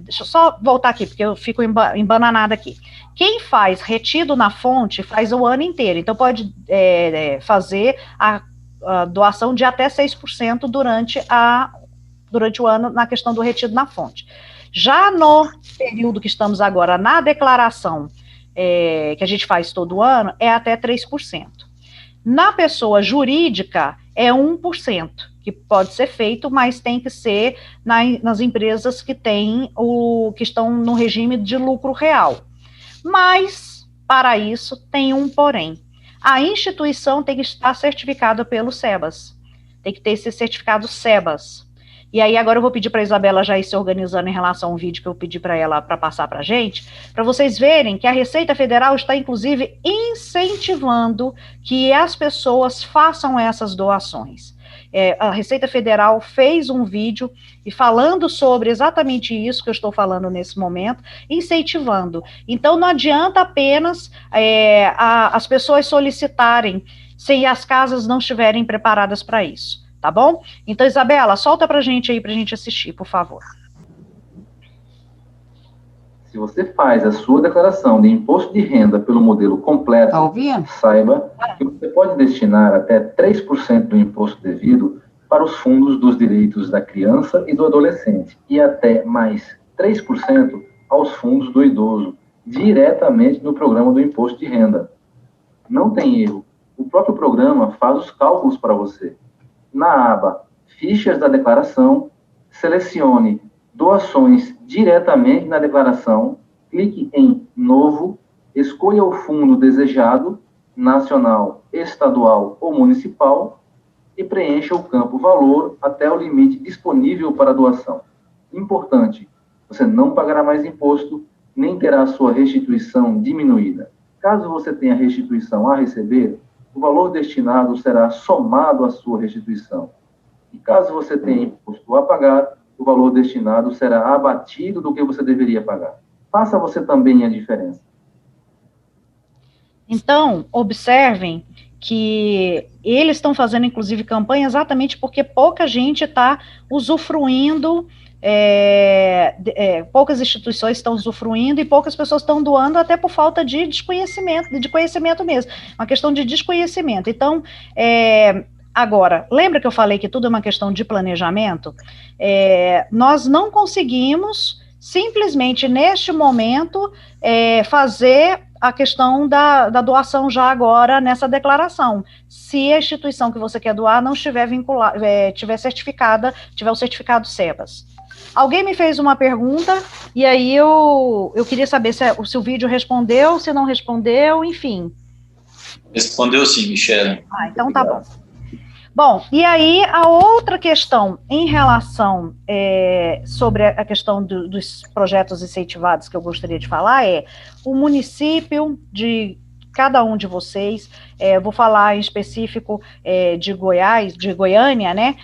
deixa eu só voltar aqui, porque eu fico embananada aqui. Quem faz retido na fonte, faz o ano inteiro, então pode fazer a doação de até 6% durante o ano na questão do retido na fonte. Já no período que estamos agora, na declaração que a gente faz todo ano, é até 3%. Na pessoa jurídica, é 1%, que pode ser feito, mas tem que ser nas empresas que estão no regime de lucro real. Mas, para isso, tem um porém. A instituição tem que estar certificada pelo SEBAS. Tem que ter esse certificado SEBAS. E aí agora eu vou pedir para a Isabela já ir se organizando em relação ao vídeo que eu pedi para ela para passar para a gente, para vocês verem que a Receita Federal está, inclusive, incentivando que as pessoas façam essas doações. a Receita Federal fez um vídeo e falando sobre exatamente isso que eu estou falando nesse momento, incentivando. Então, não adianta apenas as pessoas solicitarem se as casas não estiverem preparadas para isso, tá bom? Então, Isabela, solta para a gente aí, para a gente assistir, por favor. Se você faz a sua declaração de imposto de renda pelo modelo completo, Tá ouvindo? saiba que você pode destinar até 3% do imposto devido para os fundos dos direitos da criança e do adolescente e até mais 3% aos fundos do idoso, diretamente no programa do imposto de renda. Não tem erro. O próprio programa faz os cálculos para você. Na aba Fichas da Declaração, selecione Doações diretamente na declaração, clique em Novo, escolha o fundo desejado, nacional, estadual ou municipal, e preencha o campo Valor até o limite disponível para doação. Importante, você não pagará mais imposto, nem terá sua restituição diminuída. Caso você tenha restituição a receber, o valor destinado será somado à sua restituição. E caso você tenha imposto a pagar, o valor destinado será abatido do que você deveria pagar. Faça você também a diferença. Então, observem que eles estão fazendo, inclusive, campanha exatamente porque pouca gente está usufruindo, poucas instituições estão usufruindo e poucas pessoas estão doando até por falta de desconhecimento, de conhecimento mesmo, uma questão de desconhecimento. Então, agora, lembra que eu falei que tudo é uma questão de planejamento? Nós não conseguimos, simplesmente, neste momento, fazer a questão da doação já agora nessa declaração. Se a instituição que você quer doar não estiver vinculada, tiver certificada, tiver o certificado SEBAS. Alguém me fez uma pergunta, e aí eu queria saber se o vídeo respondeu, se não respondeu, enfim. Respondeu sim, Michele. Então tá bom. Bom, e aí a outra questão em relação sobre a questão dos projetos incentivados que eu gostaria de falar o município de cada um de vocês, vou falar em específico de Goiás, de Goiânia, né,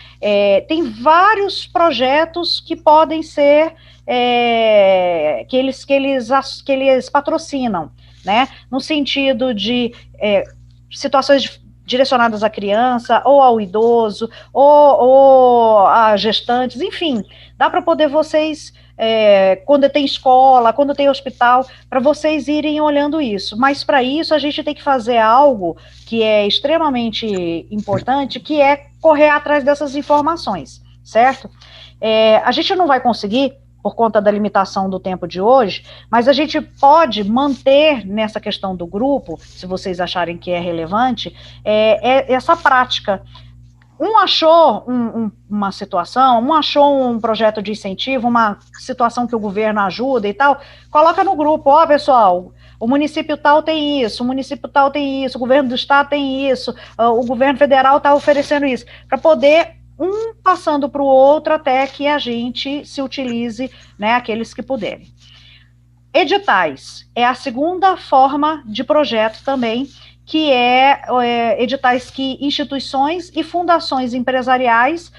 tem vários projetos que podem ser, que eles patrocinam, né, no sentido de situações direcionadas à criança, ou ao idoso, ou a gestantes, enfim, dá para poder vocês, quando tem escola, quando tem hospital, para vocês irem olhando isso, mas para isso a gente tem que fazer algo que é extremamente importante, que é correr atrás dessas informações, certo? A gente não vai conseguir, por conta da limitação do tempo de hoje, mas a gente pode manter nessa questão do grupo, se vocês acharem que é relevante, essa prática. Um achou uma situação, um achou um projeto de incentivo, uma situação que o governo ajuda e tal, coloca no grupo, pessoal, o município tal tem isso, o município tal tem isso, o governo do estado tem isso, o governo federal está oferecendo isso, para poder passando para o outro até que a gente se utilize, né, aqueles que puderem. Editais é a segunda forma de projeto também, que editais que instituições e fundações empresariais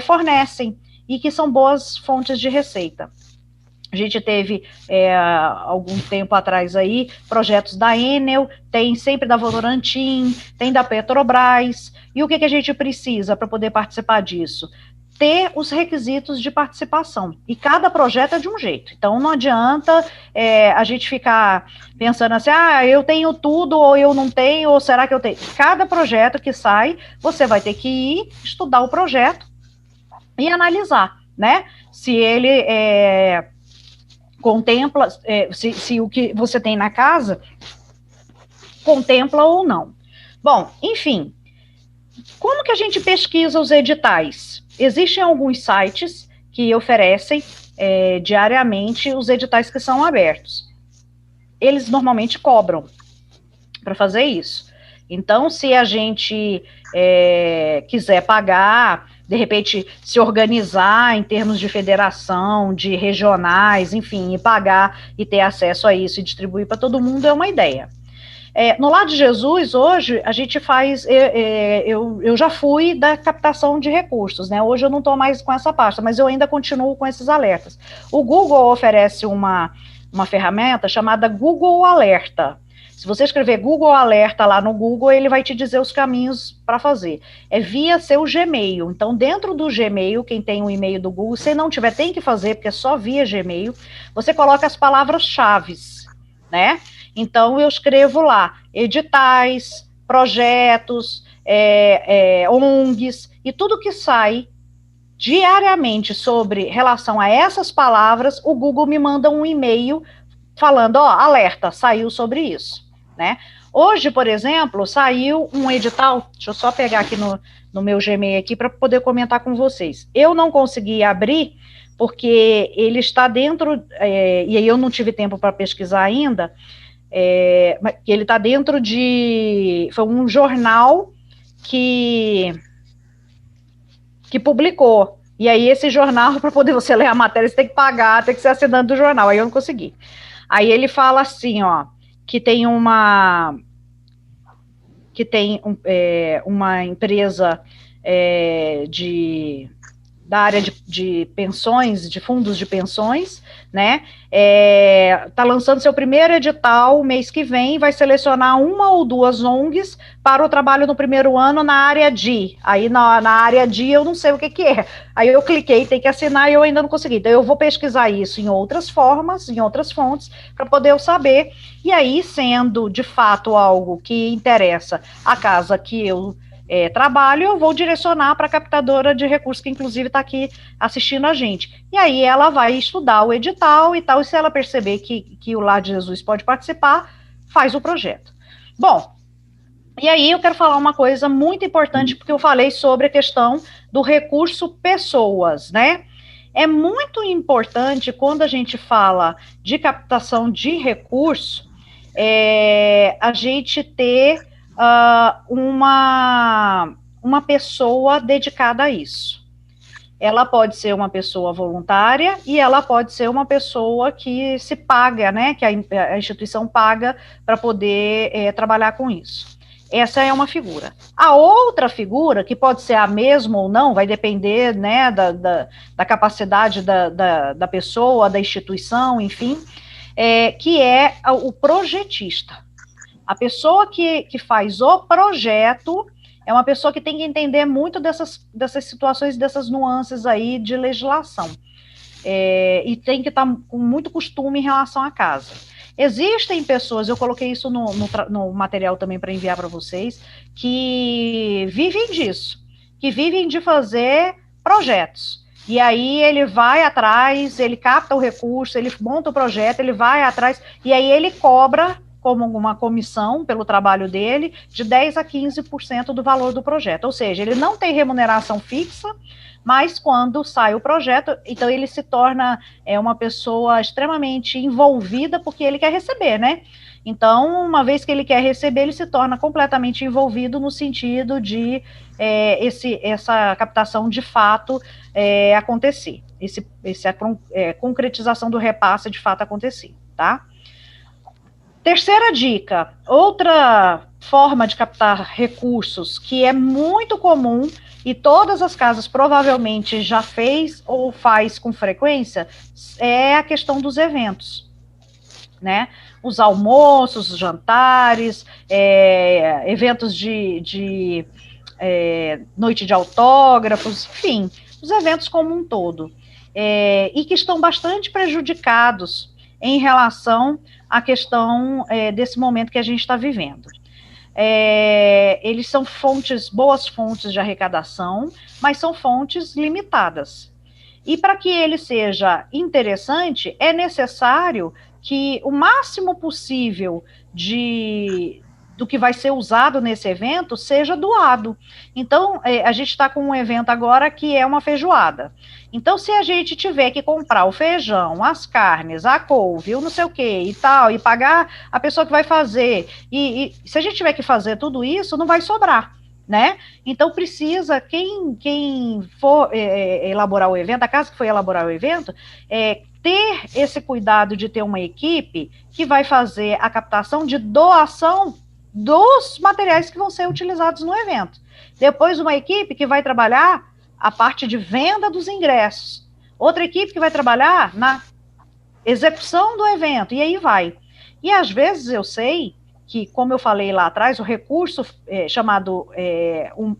fornecem e que são boas fontes de receita. A gente teve, algum tempo atrás aí, projetos da Enel, tem sempre da Votorantim, tem da Petrobras, e o que a gente precisa para poder participar disso? Ter os requisitos de participação, e cada projeto é de um jeito, então não adianta a gente ficar pensando assim, eu tenho tudo, ou eu não tenho, ou será que eu tenho? Cada projeto que sai, você vai ter que ir estudar o projeto e analisar, né, se ele contempla, se o que você tem na casa contempla ou não. Bom, enfim, como que a gente pesquisa os editais? Existem alguns sites que oferecem diariamente os editais que são abertos. Eles normalmente cobram para fazer isso. Então, se a gente quiser pagar, de repente, se organizar em termos de federação, de regionais, enfim, e pagar e ter acesso a isso e distribuir para todo mundo é uma ideia. No Lar de Jesus, hoje, a gente faz, eu já fui da captação de recursos, né? Hoje eu não estou mais com essa pasta, mas eu ainda continuo com esses alertas. O Google oferece uma ferramenta chamada Google Alerta. Se você escrever Google Alerta lá no Google, ele vai te dizer os caminhos para fazer. É via seu Gmail. Então, dentro do Gmail, quem tem o e-mail do Google, se não tiver, tem que fazer, porque é só via Gmail, você coloca as palavras-chave, né? Então, eu escrevo lá editais, projetos, ONGs, e tudo que sai diariamente sobre relação a essas palavras, o Google me manda um e-mail falando, alerta, saiu sobre isso, né? Hoje, por exemplo, saiu um edital, deixa eu só pegar aqui no meu Gmail aqui para poder comentar com vocês. Eu não consegui abrir, porque ele está dentro, e aí eu não tive tempo para pesquisar ainda, ele está dentro foi um jornal que publicou, e aí esse jornal, para poder você ler a matéria, você tem que pagar, tem que ser assinante do jornal, aí eu não consegui. Aí ele fala assim, que tem uma empresa da área de pensões, de fundos de pensões, né, está lançando seu primeiro edital mês que vem, vai selecionar 1 ou 2 ONGs para o trabalho no primeiro ano na área de, aí na área de eu não sei o que é, aí eu cliquei, tem que assinar e eu ainda não consegui, então eu vou pesquisar isso em outras formas, em outras fontes, para poder eu saber, e aí sendo de fato algo que interessa a casa que eu trabalho, eu vou direcionar para a captadora de recursos, que inclusive está aqui assistindo a gente. E aí ela vai estudar o edital e tal, e se ela perceber que o Lar de Jesus pode participar, faz o projeto. Bom, e aí eu quero falar uma coisa muito importante, porque eu falei sobre a questão do recurso pessoas, né? É muito importante, quando a gente fala de captação de recurso, a gente ter uma pessoa dedicada a isso. Ela pode ser uma pessoa voluntária e ela pode ser uma pessoa que se paga, né, que a instituição paga para poder trabalhar com isso. Essa é uma figura. A outra figura, que pode ser a mesma ou não, vai depender, né, da capacidade da pessoa, da instituição, enfim, que é o projetista. A pessoa que faz o projeto é uma pessoa que tem que entender muito dessas situações, dessas nuances aí de legislação. E tem que estar com muito costume em relação à casa. Existem pessoas, eu coloquei isso no material também para enviar para vocês, que vivem disso, que vivem de fazer projetos. E aí ele vai atrás, ele capta o recurso, ele monta o projeto, ele vai atrás, e aí ele cobra como uma comissão pelo trabalho dele, de 10% a 15% do valor do projeto. Ou seja, ele não tem remuneração fixa, mas quando sai o projeto, então ele se torna uma pessoa extremamente envolvida, porque ele quer receber, né? Então, uma vez que ele quer receber, ele se torna completamente envolvido no sentido de essa captação de fato acontecer, essa concretização do repasse de fato acontecer, tá? Terceira dica, outra forma de captar recursos que é muito comum e todas as casas provavelmente já fez ou faz com frequência é a questão dos eventos, né? Os almoços, os jantares, eventos de noite de autógrafos, enfim, os eventos como um todo, e que estão bastante prejudicados em relação à questão desse momento que a gente está vivendo. Eles são boas fontes de arrecadação, mas são fontes limitadas. E para que ele seja interessante, é necessário que o máximo possível do que vai ser usado nesse evento seja doado. Então, a gente está com um evento agora que é uma feijoada. Então, se a gente tiver que comprar o feijão, as carnes, a couve, o não sei o que e tal, e pagar a pessoa que vai fazer, e se a gente tiver que fazer tudo isso, não vai sobrar, né? Então, precisa, quem for elaborar o evento, a casa que for elaborar o evento, ter esse cuidado de ter uma equipe que vai fazer a captação de doação dos materiais que vão ser utilizados no evento. Depois, uma equipe que vai trabalhar a parte de venda dos ingressos. Outra equipe que vai trabalhar na execução do evento, e aí vai. E às vezes eu sei que, como eu falei lá atrás, o recurso chamado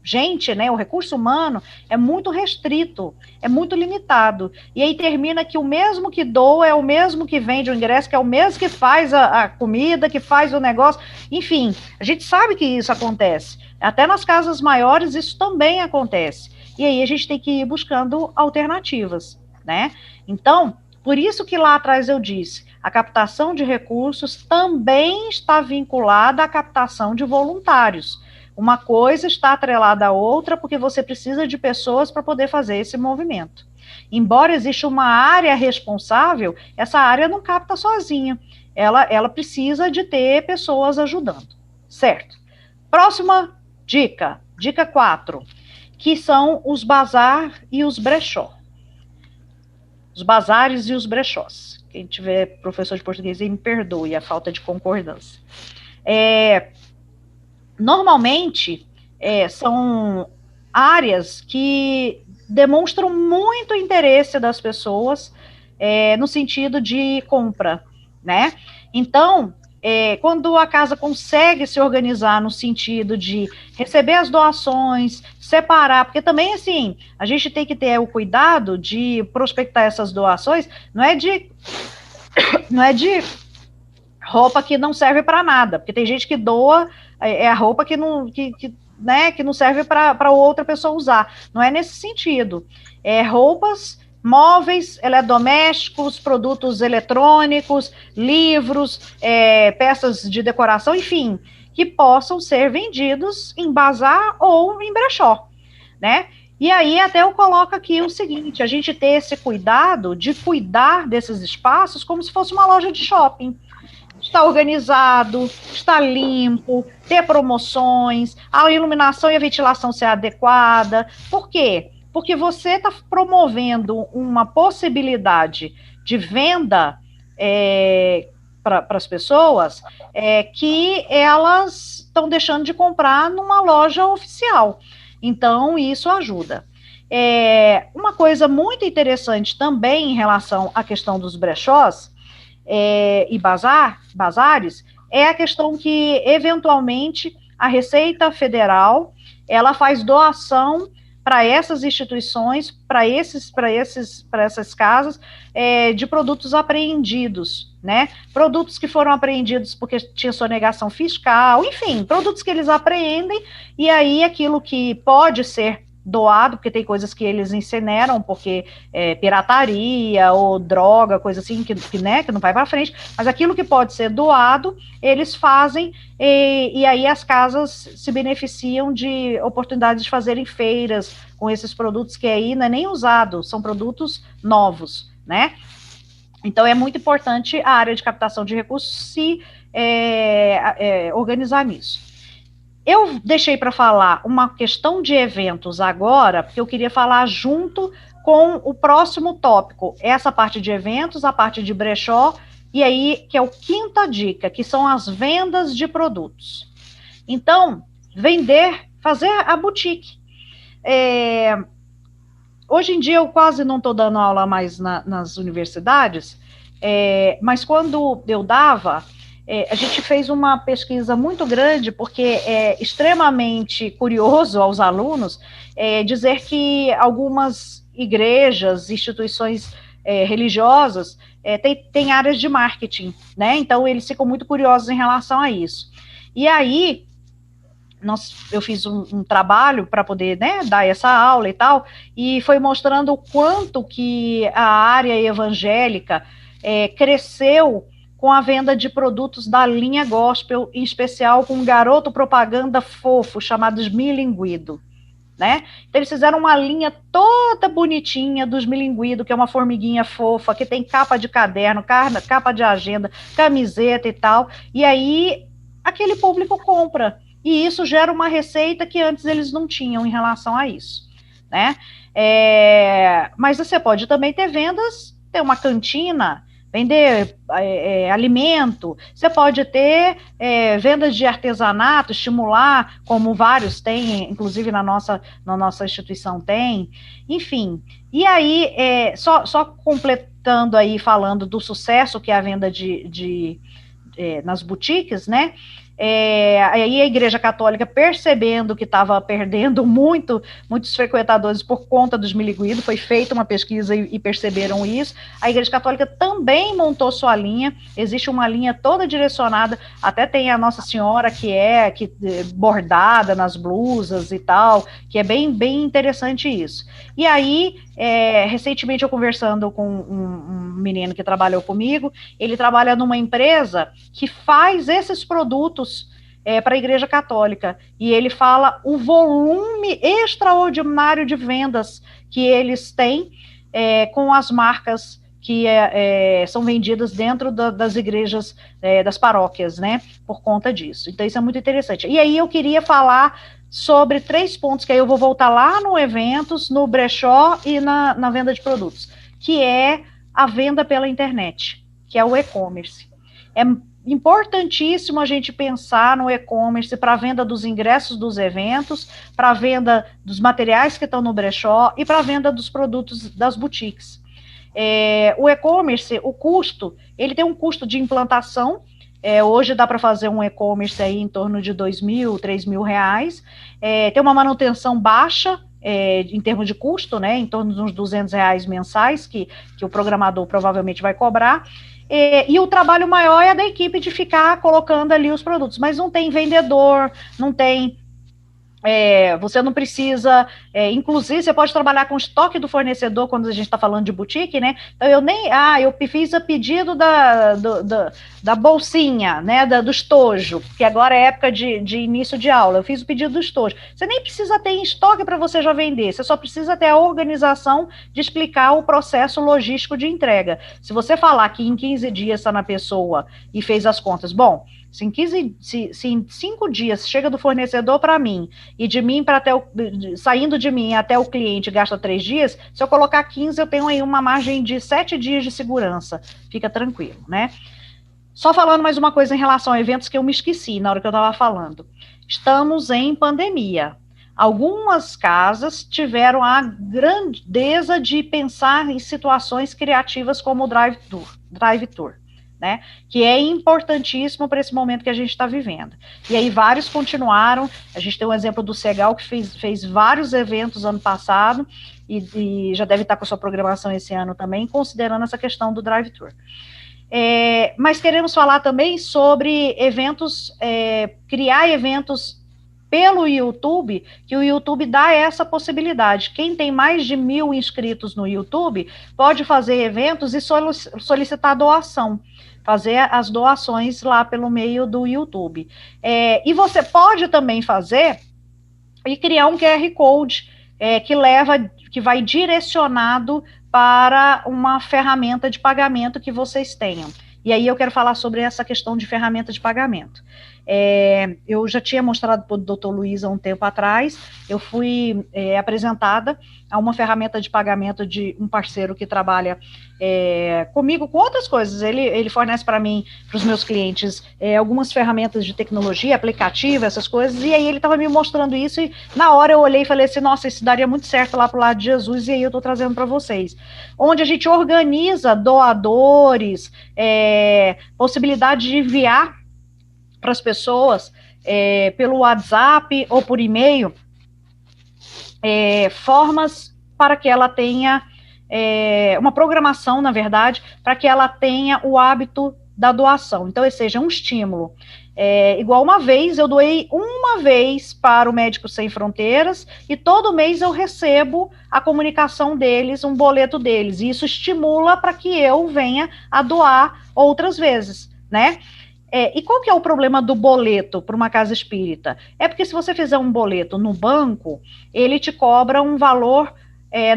gente, né, o recurso humano é muito restrito, é muito limitado. E aí termina que o mesmo que doa é o mesmo que vende o ingresso, que é o mesmo que faz a comida, que faz o negócio. Enfim, a gente sabe que isso acontece. Até nas casas maiores isso também acontece. E aí a gente tem que ir buscando alternativas, né? Então, por isso que lá atrás eu disse, a captação de recursos também está vinculada à captação de voluntários. Uma coisa está atrelada à outra, porque você precisa de pessoas para poder fazer esse movimento. Embora exista uma área responsável, essa área não capta sozinha. Ela precisa de ter pessoas ajudando, certo? Próxima dica, dica 4, que são os bazar e os brechó. Os bazares e os brechós. Quem tiver professor de português aí me perdoe a falta de concordância. Normalmente, são áreas que demonstram muito interesse das pessoas no sentido de compra, né? Então, quando a casa consegue se organizar no sentido de receber as doações, separar, porque também, assim, a gente tem que ter o cuidado de prospectar essas doações, não é de roupa que não serve para nada, porque tem gente que doa a roupa que não serve para outra pessoa usar, não é nesse sentido, roupas, móveis, eletrodomésticos, produtos eletrônicos, livros, peças de decoração, enfim, que possam ser vendidos em bazar ou em brechó, né? E aí até eu coloco aqui o seguinte, a gente ter esse cuidado de cuidar desses espaços como se fosse uma loja de shopping. Está organizado, está limpo, ter promoções, a iluminação e a ventilação ser adequada. Por quê? Porque você está promovendo uma possibilidade de venda para as pessoas que elas estão deixando de comprar numa loja oficial. Então, isso ajuda. Uma coisa muito interessante também em relação à questão dos brechós e bazares é a questão que, eventualmente, a Receita Federal ela faz doação para essas instituições, para essas casas, de produtos apreendidos, né? Produtos que foram apreendidos porque tinha sonegação fiscal, enfim, produtos que eles apreendem, e aí aquilo que pode ser doado, porque tem coisas que eles incineram, porque pirataria ou droga, coisa assim, que não vai para frente, mas aquilo que pode ser doado, eles fazem, e aí as casas se beneficiam de oportunidades de fazerem feiras com esses produtos que aí não é nem usado, são produtos novos, né? Então é muito importante a área de captação de recursos se organizar nisso. Eu deixei para falar uma questão de eventos agora, porque eu queria falar junto com o próximo tópico, essa parte de eventos, a parte de brechó, e aí, que é a quinta dica, que são as vendas de produtos. Então, fazer a boutique. Hoje em dia, eu quase não estou dando aula mais nas universidades, mas quando eu dava, a gente fez uma pesquisa muito grande, porque é extremamente curioso aos alunos dizer que algumas igrejas, instituições religiosas, têm áreas de marketing, né? Então, eles ficam muito curiosos em relação a isso. E aí, eu fiz um trabalho para poder, né, dar essa aula e tal, e foi mostrando o quanto que a área evangélica cresceu com a venda de produtos da linha gospel, em especial com um garoto propaganda fofo, chamado Esmilinguido, né? Então, eles fizeram uma linha toda bonitinha do Esmilinguido, que é uma formiguinha fofa, que tem capa de caderno, capa de agenda, camiseta e tal, e aí aquele público compra, e isso gera uma receita que antes eles não tinham em relação a isso, né? Mas você pode também ter vendas, ter uma cantina, vender alimento, você pode ter vendas de artesanato, estimular, como vários têm, inclusive na nossa instituição tem, enfim. E aí, só completando aí, falando do sucesso que é a venda nas boutiques, né? Aí a Igreja Católica, percebendo que estava perdendo muitos frequentadores por conta dos miliguidos, foi feita uma pesquisa e perceberam isso. A Igreja Católica também montou sua linha, existe uma linha toda direcionada, até tem a Nossa Senhora que bordada nas blusas e tal, que é bem, bem interessante isso. E aí, recentemente eu conversando com um menino que trabalhou comigo, ele trabalha numa empresa que faz esses produtos para a Igreja Católica, e ele fala o volume extraordinário de vendas que eles têm com as marcas que são vendidas dentro das igrejas, das paróquias, né, por conta disso. Então isso é muito interessante. E aí eu queria falar sobre 3 pontos, que aí eu vou voltar lá no eventos, no brechó e na venda de produtos, que é a venda pela internet, que é o e-commerce. É importantíssimo a gente pensar no e-commerce para a venda dos ingressos dos eventos, para a venda dos materiais que estão no brechó e para a venda dos produtos das boutiques. O e-commerce, o custo, ele tem um custo de implantação. Hoje dá para fazer um e-commerce aí em torno de R$2.000, R$3.000, tem uma manutenção baixa, em termos de custo, né, em torno de uns R$200 mensais, que o programador provavelmente vai cobrar, e o trabalho maior é da equipe de ficar colocando ali os produtos, mas não tem vendedor, não tem... você não precisa, inclusive você pode trabalhar com o estoque do fornecedor quando a gente está falando de boutique, né? Então eu fiz a pedido da bolsinha, né? Do estojo, que agora é época de início de aula, eu fiz o pedido do estojo. Você nem precisa ter em estoque para você já vender, você só precisa ter a organização de explicar o processo logístico de entrega. Se você falar que em 15 dias está na pessoa e fez as contas, bom, se em 5 dias chega do fornecedor para mim, e de mim saindo de mim até o cliente gasta 3 dias, se eu colocar 15, eu tenho aí uma margem de 7 dias de segurança, fica tranquilo, né? Só falando mais uma coisa em relação a eventos que eu me esqueci na hora que eu estava falando. Estamos em pandemia. Algumas casas tiveram a grandeza de pensar em situações criativas como o drive-tour. Né, que é importantíssimo para esse momento que a gente está vivendo. E aí vários continuaram, a gente tem um exemplo do Segal, que fez vários eventos ano passado, e já deve estar com a sua programação esse ano também, considerando essa questão do drive-tour. Mas queremos falar também sobre eventos, criar eventos pelo YouTube, que o YouTube dá essa possibilidade. Quem tem mais de 1.000 inscritos no YouTube pode fazer eventos e solicitar doação, fazer as doações lá pelo meio do YouTube. E você pode também fazer e criar um QR Code que vai direcionado para uma ferramenta de pagamento que vocês tenham. E aí eu quero falar sobre essa questão de ferramenta de pagamento. Eu já tinha mostrado para o Dr. Luiz há um tempo atrás, eu fui apresentada a uma ferramenta de pagamento de um parceiro que trabalha comigo com outras coisas. Ele fornece para mim, para os meus clientes, algumas ferramentas de tecnologia, aplicativo, essas coisas, e aí ele estava me mostrando isso, e na hora eu olhei e falei assim, nossa, isso daria muito certo lá para o lado de Jesus, e aí eu estou trazendo para vocês. Onde a gente organiza doadores, possibilidade de enviar para as pessoas, pelo WhatsApp ou por e-mail, formas para que ela tenha, uma programação, na verdade, para que ela tenha o hábito da doação. Então, esse seja um estímulo. Igual uma vez, eu doei uma vez para o Médicos Sem Fronteiras, e todo mês eu recebo a comunicação deles, um boleto deles, e isso estimula para que eu venha a doar outras vezes, né? E qual que é o problema do boleto para uma casa espírita? É porque se você fizer um boleto no banco, ele te cobra um valor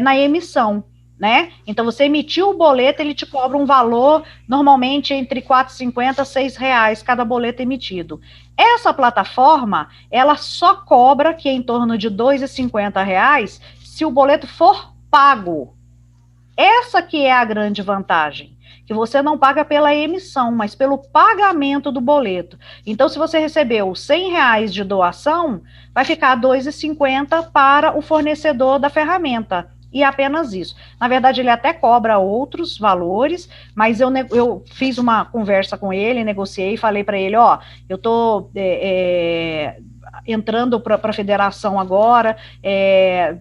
na emissão, né? Então, você emitiu o boleto, ele te cobra um valor, normalmente, entre R$4,50 a R$6 cada boleto emitido. Essa plataforma, ela só cobra, que é em torno de R$2,50, se o boleto for pago. Essa que é a grande vantagem. que você não paga pela emissão, mas pelo pagamento do boleto. Então, se você recebeu R$100 de doação, vai ficar R$2,50 para o fornecedor da ferramenta. E apenas isso. Na verdade, ele até cobra outros valores, mas eu fiz uma conversa com ele, negociei, falei para ele, ó, eu estou entrando para a federação agora,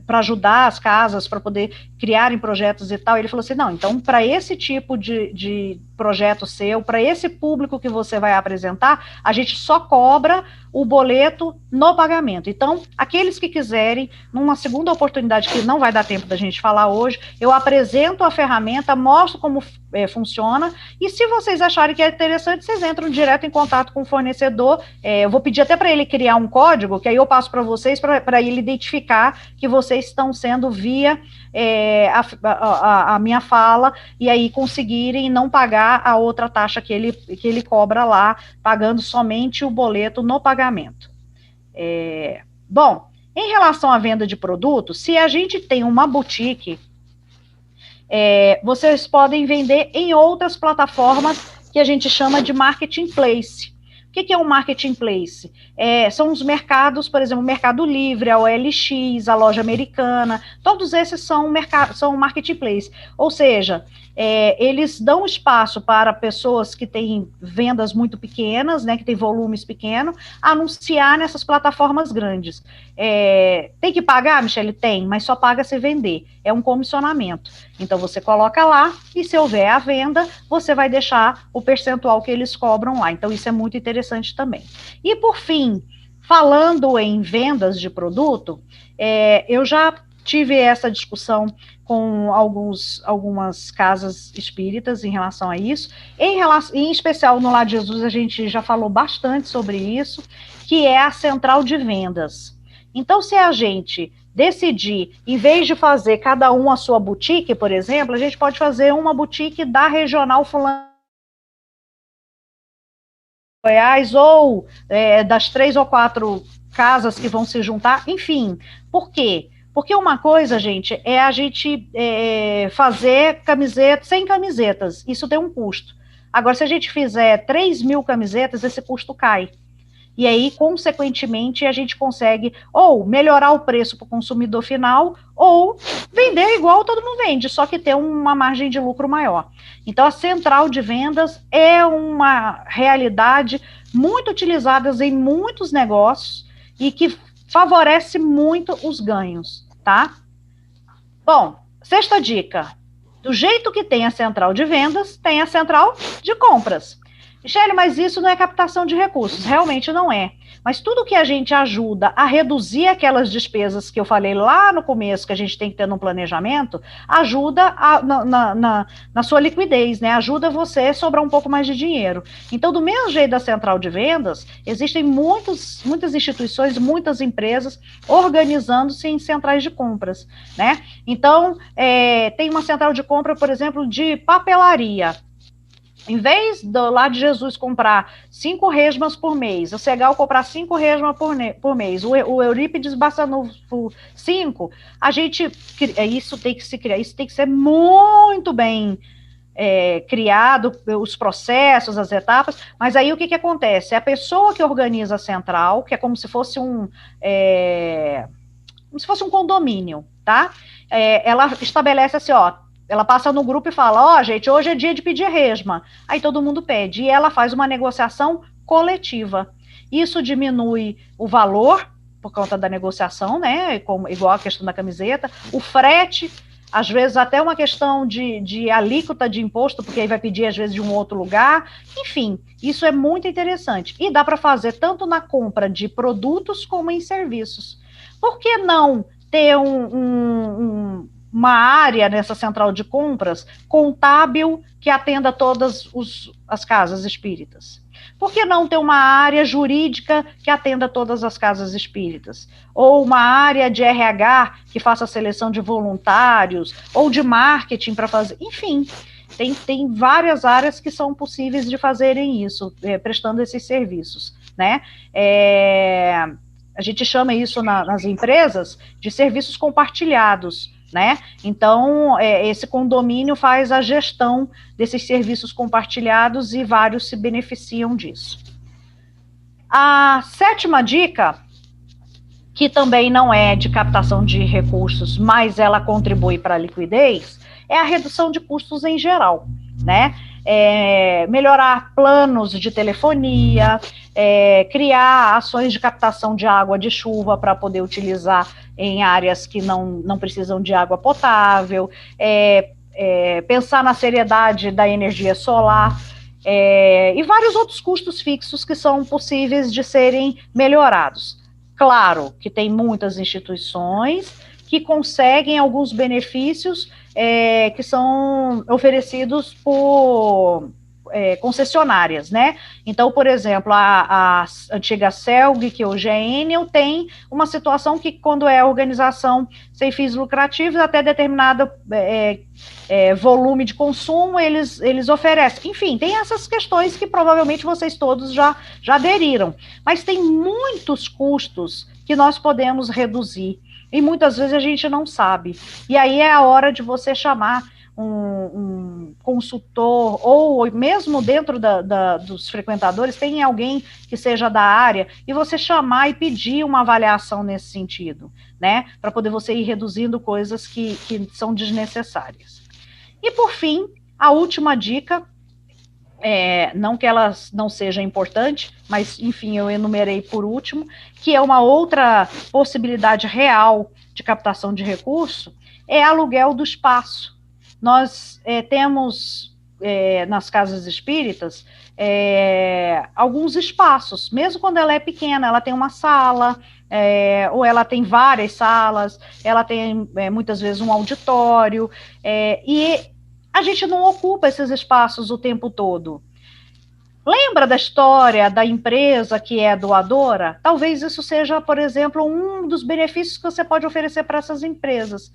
para ajudar as casas, para poder criarem projetos e tal. Ele falou assim, não, então, para esse tipo de projeto seu, para esse público que você vai apresentar, a gente só cobra o boleto no pagamento. Então, aqueles que quiserem, numa segunda oportunidade que não vai dar tempo da gente falar hoje, eu apresento a ferramenta, mostro como funciona, e se vocês acharem que é interessante, vocês entram direto em contato com o fornecedor. Eu vou pedir até para ele criar um código, que aí eu passo para vocês, para ele identificar que vocês estão sendo via a minha fala, e aí conseguirem não pagar a outra taxa que ele cobra lá, pagando somente o boleto no pagamento. Bom, em relação à venda de produtos, se a gente tem uma boutique, vocês podem vender em outras plataformas que a gente chama de marketplace. O que é um marketplace? São os mercados, por exemplo, o Mercado Livre, a OLX, a Loja Americana, todos esses são marketplace. Ou seja, eles dão espaço para pessoas que têm vendas muito pequenas, né, que têm volumes pequenos, anunciar nessas plataformas grandes. Tem que pagar, Michele? Tem, mas só paga se vender. É um comissionamento. Então, você coloca lá e se houver a venda, você vai deixar o percentual que eles cobram lá. Então, isso é muito interessante também. E, por fim, falando em vendas de produto, eu já tive essa discussão com algumas casas espíritas em relação a isso. Em especial no Lar de Jesus, a gente já falou bastante sobre isso, que é a central de vendas. Então, se a gente decidir, em vez de fazer cada um a sua boutique, por exemplo, a gente pode fazer uma boutique da regional fulana Goiás, ou das 3 ou 4 casas que vão se juntar, enfim. Por quê? Porque uma coisa, gente, é a gente fazer camiseta, 100 camisetas, isso tem um custo. Agora, se a gente fizer 3.000 camisetas, esse custo cai. E aí, consequentemente, a gente consegue ou melhorar o preço para o consumidor final, ou vender igual todo mundo vende, só que ter uma margem de lucro maior. Então, a central de vendas é uma realidade muito utilizada em muitos negócios e que favorece muito os ganhos, tá? Bom, sexta dica. Do jeito que tem a central de vendas, tem a central de compras. Michele, mas isso não é captação de recursos. Realmente não é. Mas tudo que a gente ajuda a reduzir aquelas despesas que eu falei lá no começo, que a gente tem que ter no planejamento, ajuda na sua liquidez, né? Ajuda você a sobrar um pouco mais de dinheiro. Então, do mesmo jeito da central de vendas, existem muitas instituições, muitas empresas organizando-se em centrais de compras, né? Então, tem uma central de compra, por exemplo, de papelaria. Em vez do Lar de Jesus comprar 5 resmas por mês, o Segal comprar 5 resmas por mês, o Eurípides Bassanufo 5, a gente, isso tem que se criar, isso tem que ser muito bem criado, os processos, as etapas, mas aí o que acontece? A pessoa que organiza a central, que é como se fosse um condomínio, tá? Ela estabelece assim, ó, ela passa no grupo e fala, ó, gente, hoje é dia de pedir resma. Aí todo mundo pede. E ela faz uma negociação coletiva. Isso diminui o valor, por conta da negociação, né? Igual a questão da camiseta. O frete, às vezes até uma questão de alíquota de imposto, porque aí vai pedir, às vezes, de um outro lugar. Enfim, isso é muito interessante. E dá para fazer tanto na compra de produtos como em serviços. Por que não ter uma área nessa central de compras contábil que atenda todas as casas espíritas? Por que não ter uma área jurídica que atenda todas as casas espíritas? Ou uma área de RH que faça a seleção de voluntários, ou de marketing para fazer... Enfim, tem várias áreas que são possíveis de fazerem isso, prestando esses serviços, né? A gente chama isso nas empresas de serviços compartilhados. né? Então, esse condomínio faz a gestão desses serviços compartilhados e vários se beneficiam disso. A 7ª dica, que também não é de captação de recursos, mas ela contribui para a liquidez, é a redução de custos em geral, né? Melhorar planos de telefonia, criar ações de captação de água de chuva para poder utilizar em áreas que não precisam de água potável, pensar na seriedade da energia solar, e vários outros custos fixos que são possíveis de serem melhorados. Claro que tem muitas instituições que conseguem alguns benefícios que são oferecidos por concessionárias, né? Então, por exemplo, a antiga CELG, que hoje é Enel, tem uma situação que, quando é organização sem fins lucrativos, até determinado volume de consumo, eles oferecem. Enfim, tem essas questões que provavelmente vocês todos já aderiram. Mas tem muitos custos que nós podemos reduzir, e muitas vezes a gente não sabe. E aí é a hora de você chamar um consultor, ou mesmo dentro dos frequentadores, tem alguém que seja da área, e você chamar e pedir uma avaliação nesse sentido, né? Para poder você ir reduzindo coisas que são desnecessárias. E, por fim, a última dica, não que ela não seja importante, mas, enfim, eu enumerei por último, que é uma outra possibilidade real de captação de recurso, é aluguel do espaço. Nós temos, nas casas espíritas, alguns espaços, mesmo quando ela é pequena, ela tem uma sala, ou ela tem várias salas, ela tem, muitas vezes, um auditório, e a gente não ocupa esses espaços o tempo todo. Lembra da história da empresa que é doadora? Talvez isso seja, por exemplo, um dos benefícios que você pode oferecer para essas empresas.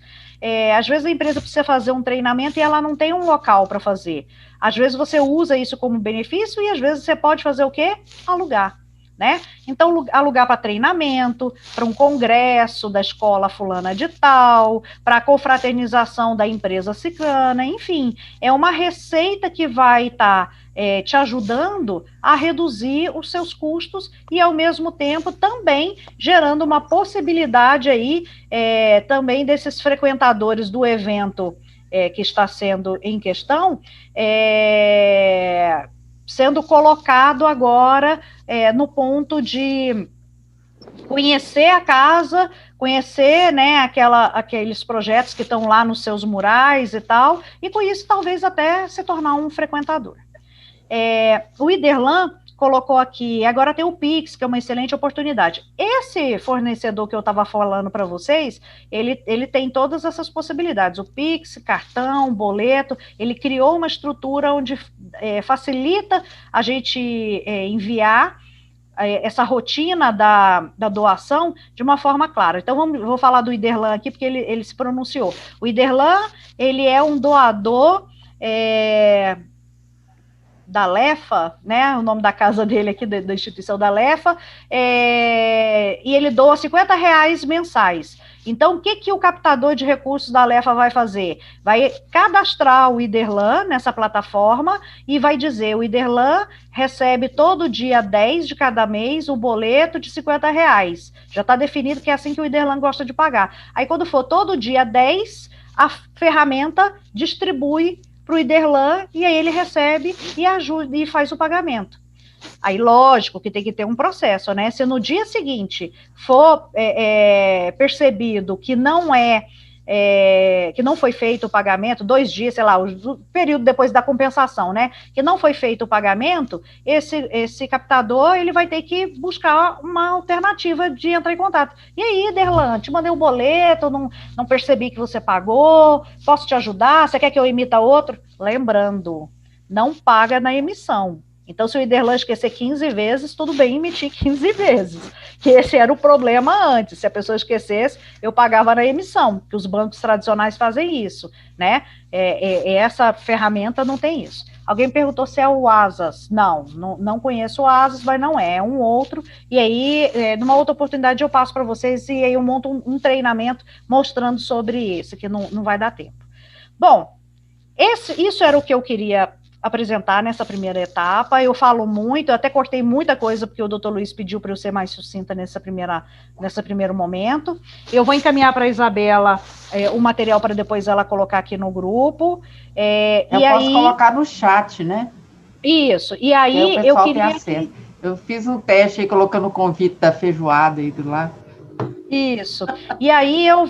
Às vezes a empresa precisa fazer um treinamento e ela não tem um local para fazer. Às vezes você usa isso como benefício e às vezes você pode fazer o quê? Alugar, né? Então, alugar para treinamento, para um congresso da escola fulana de tal, para a confraternização da empresa ciclana, enfim, é uma receita que vai estar te ajudando a reduzir os seus custos e, ao mesmo tempo, também gerando uma possibilidade aí também desses frequentadores do evento que está sendo em questão, sendo colocado agora no ponto de conhecer a casa, conhecer, né, aqueles projetos que estão lá nos seus murais e tal, e com isso talvez até se tornar um frequentador. O Iderlan colocou aqui, agora tem o Pix, que é uma excelente oportunidade. Esse fornecedor que eu estava falando para vocês, ele tem todas essas possibilidades, o Pix, cartão, boleto, ele criou uma estrutura onde facilita a gente enviar essa rotina da doação de uma forma clara. Então, vou falar do Iderlan aqui, porque ele se pronunciou. O Iderlan, ele é um doador da Lefa, né, o nome da casa dele aqui, da instituição da Lefa, e ele doa R$50 mensais. Então, o que o captador de recursos da Lefa vai fazer? Vai cadastrar o Iderlan nessa plataforma e vai dizer, o Iderlan recebe todo dia 10 de cada mês o boleto de R$50. Já está definido que é assim que o Iderlan gosta de pagar. Aí, quando for todo dia 10, a ferramenta distribui para o Iderlan, e aí ele recebe e ajuda e faz o pagamento. Aí, lógico que tem que ter um processo, né? Se no dia seguinte for percebido que que não foi feito o pagamento, 2 dias, sei lá, o período depois da compensação, né? Que não foi feito o pagamento, esse captador, ele vai ter que buscar uma alternativa de entrar em contato. E aí, Iderlan, te mandei um boleto, não percebi que você pagou, posso te ajudar? Você quer que eu emita outro? Lembrando, não paga na emissão. Então, se o Iderlan esquecer 15 vezes, tudo bem emitir 15 vezes, que esse era o problema antes. Se a pessoa esquecesse, eu pagava na emissão, que os bancos tradicionais fazem isso, né? Essa ferramenta não tem isso. Alguém perguntou se é o Asas. Não conheço o Asas, mas não é um outro. E aí, numa outra oportunidade, eu passo para vocês e aí eu monto um treinamento mostrando sobre isso, que não vai dar tempo. Bom, isso era o que eu queria apresentar nessa primeira etapa. Eu falo muito, eu até cortei muita coisa, porque o doutor Luiz pediu para eu ser mais sucinta nesse primeiro momento. Eu vou encaminhar para a Isabela o material para depois ela colocar aqui no grupo. Eu posso colocar no chat, né? Isso, e aí eu queria... Eu fiz um teste aí, colocando o convite da feijoada aí do lado. Isso. E aí eu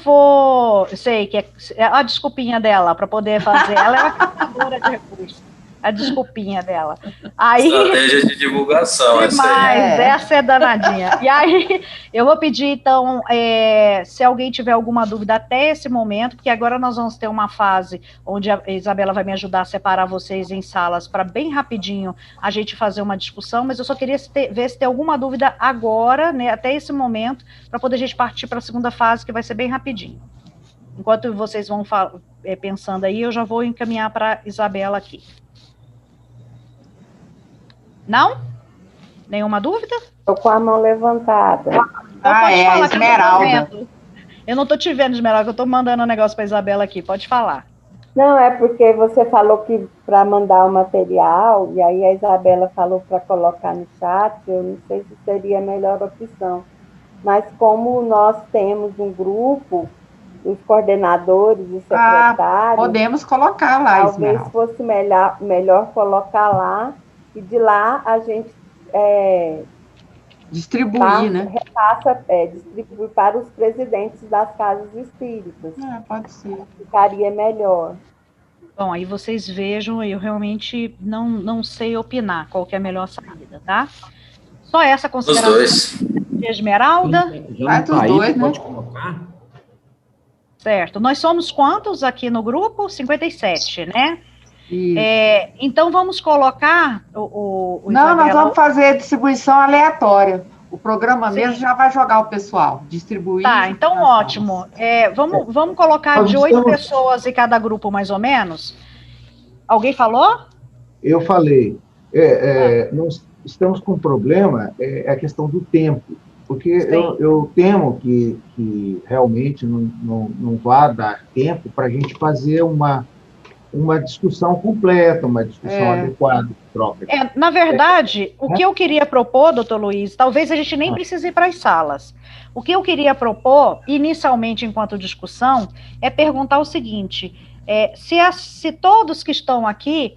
sei que é a desculpinha dela para poder fazer. Ela é uma captadora de recursos. A desculpinha dela. Aí, estratégia de divulgação, essa é danadinha. E aí, eu vou pedir, então, se alguém tiver alguma dúvida até esse momento, porque agora nós vamos ter uma fase onde a Isabela vai me ajudar a separar vocês em salas para bem rapidinho a gente fazer uma discussão, mas eu só queria ver se tem alguma dúvida agora, né, até esse momento, para poder a gente partir para a segunda fase, que vai ser bem rapidinho. Enquanto vocês vão pensando aí, eu já vou encaminhar para a Isabela aqui. Não? Nenhuma dúvida? Estou com a mão levantada. Pode falar, Esmeralda. Eu não estou te vendo, Esmeralda, eu estou mandando um negócio para a Isabela aqui. Pode falar. Não, é porque você falou que para mandar o material, e aí a Isabela falou para colocar no chat, eu não sei se seria a melhor opção. Mas como nós temos um grupo, os coordenadores e secretários... podemos colocar lá, talvez Esmeralda. fosse melhor colocar lá, e de lá a gente distribuir, né? Distribuir para os presidentes das casas espíritas. Pode ser. Ficaria melhor. Bom, aí vocês vejam, eu realmente não sei opinar qual que é a melhor saída, tá? Só essa consideração. Os dois. De Esmeralda. Já não tá aí, pode colocar. Certo. Nós somos quantos aqui no grupo? 57, né? Então, vamos colocar o Não, nós vamos fazer distribuição aleatória. O programa mesmo já vai jogar o pessoal, distribuir. Tá, então ótimo. Vamos colocar de 8 pessoas em cada grupo, mais ou menos? Alguém falou? Eu falei. Nós estamos com um problema, a questão do tempo. Porque eu temo que realmente não vá dar tempo para a gente fazer uma discussão completa, uma discussão adequada. Na verdade, o que eu queria propor, doutor Luiz, talvez a gente nem precise ir para as salas. O que eu queria propor, inicialmente, enquanto discussão, é perguntar o seguinte, se todos que estão aqui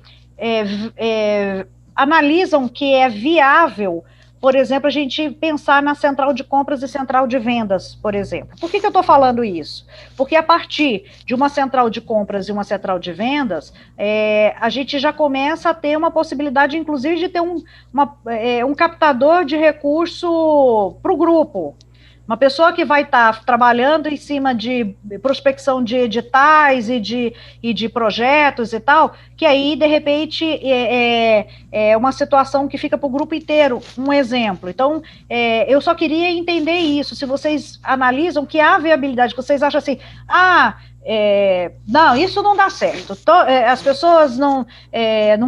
analisam que é viável, por exemplo, a gente pensar na central de compras e central de vendas, por exemplo. Por que eu estou falando isso? Porque a partir de uma central de compras e uma central de vendas, a gente já começa a ter uma possibilidade, inclusive, de ter um captador de recurso para o grupo. Uma pessoa que vai estar trabalhando em cima de prospecção de editais e de projetos e tal, que aí, de repente, é uma situação que fica para o grupo inteiro, um exemplo. Então, eu só queria entender isso, se vocês analisam que há viabilidade, que vocês acham assim, não, isso não dá certo, as pessoas não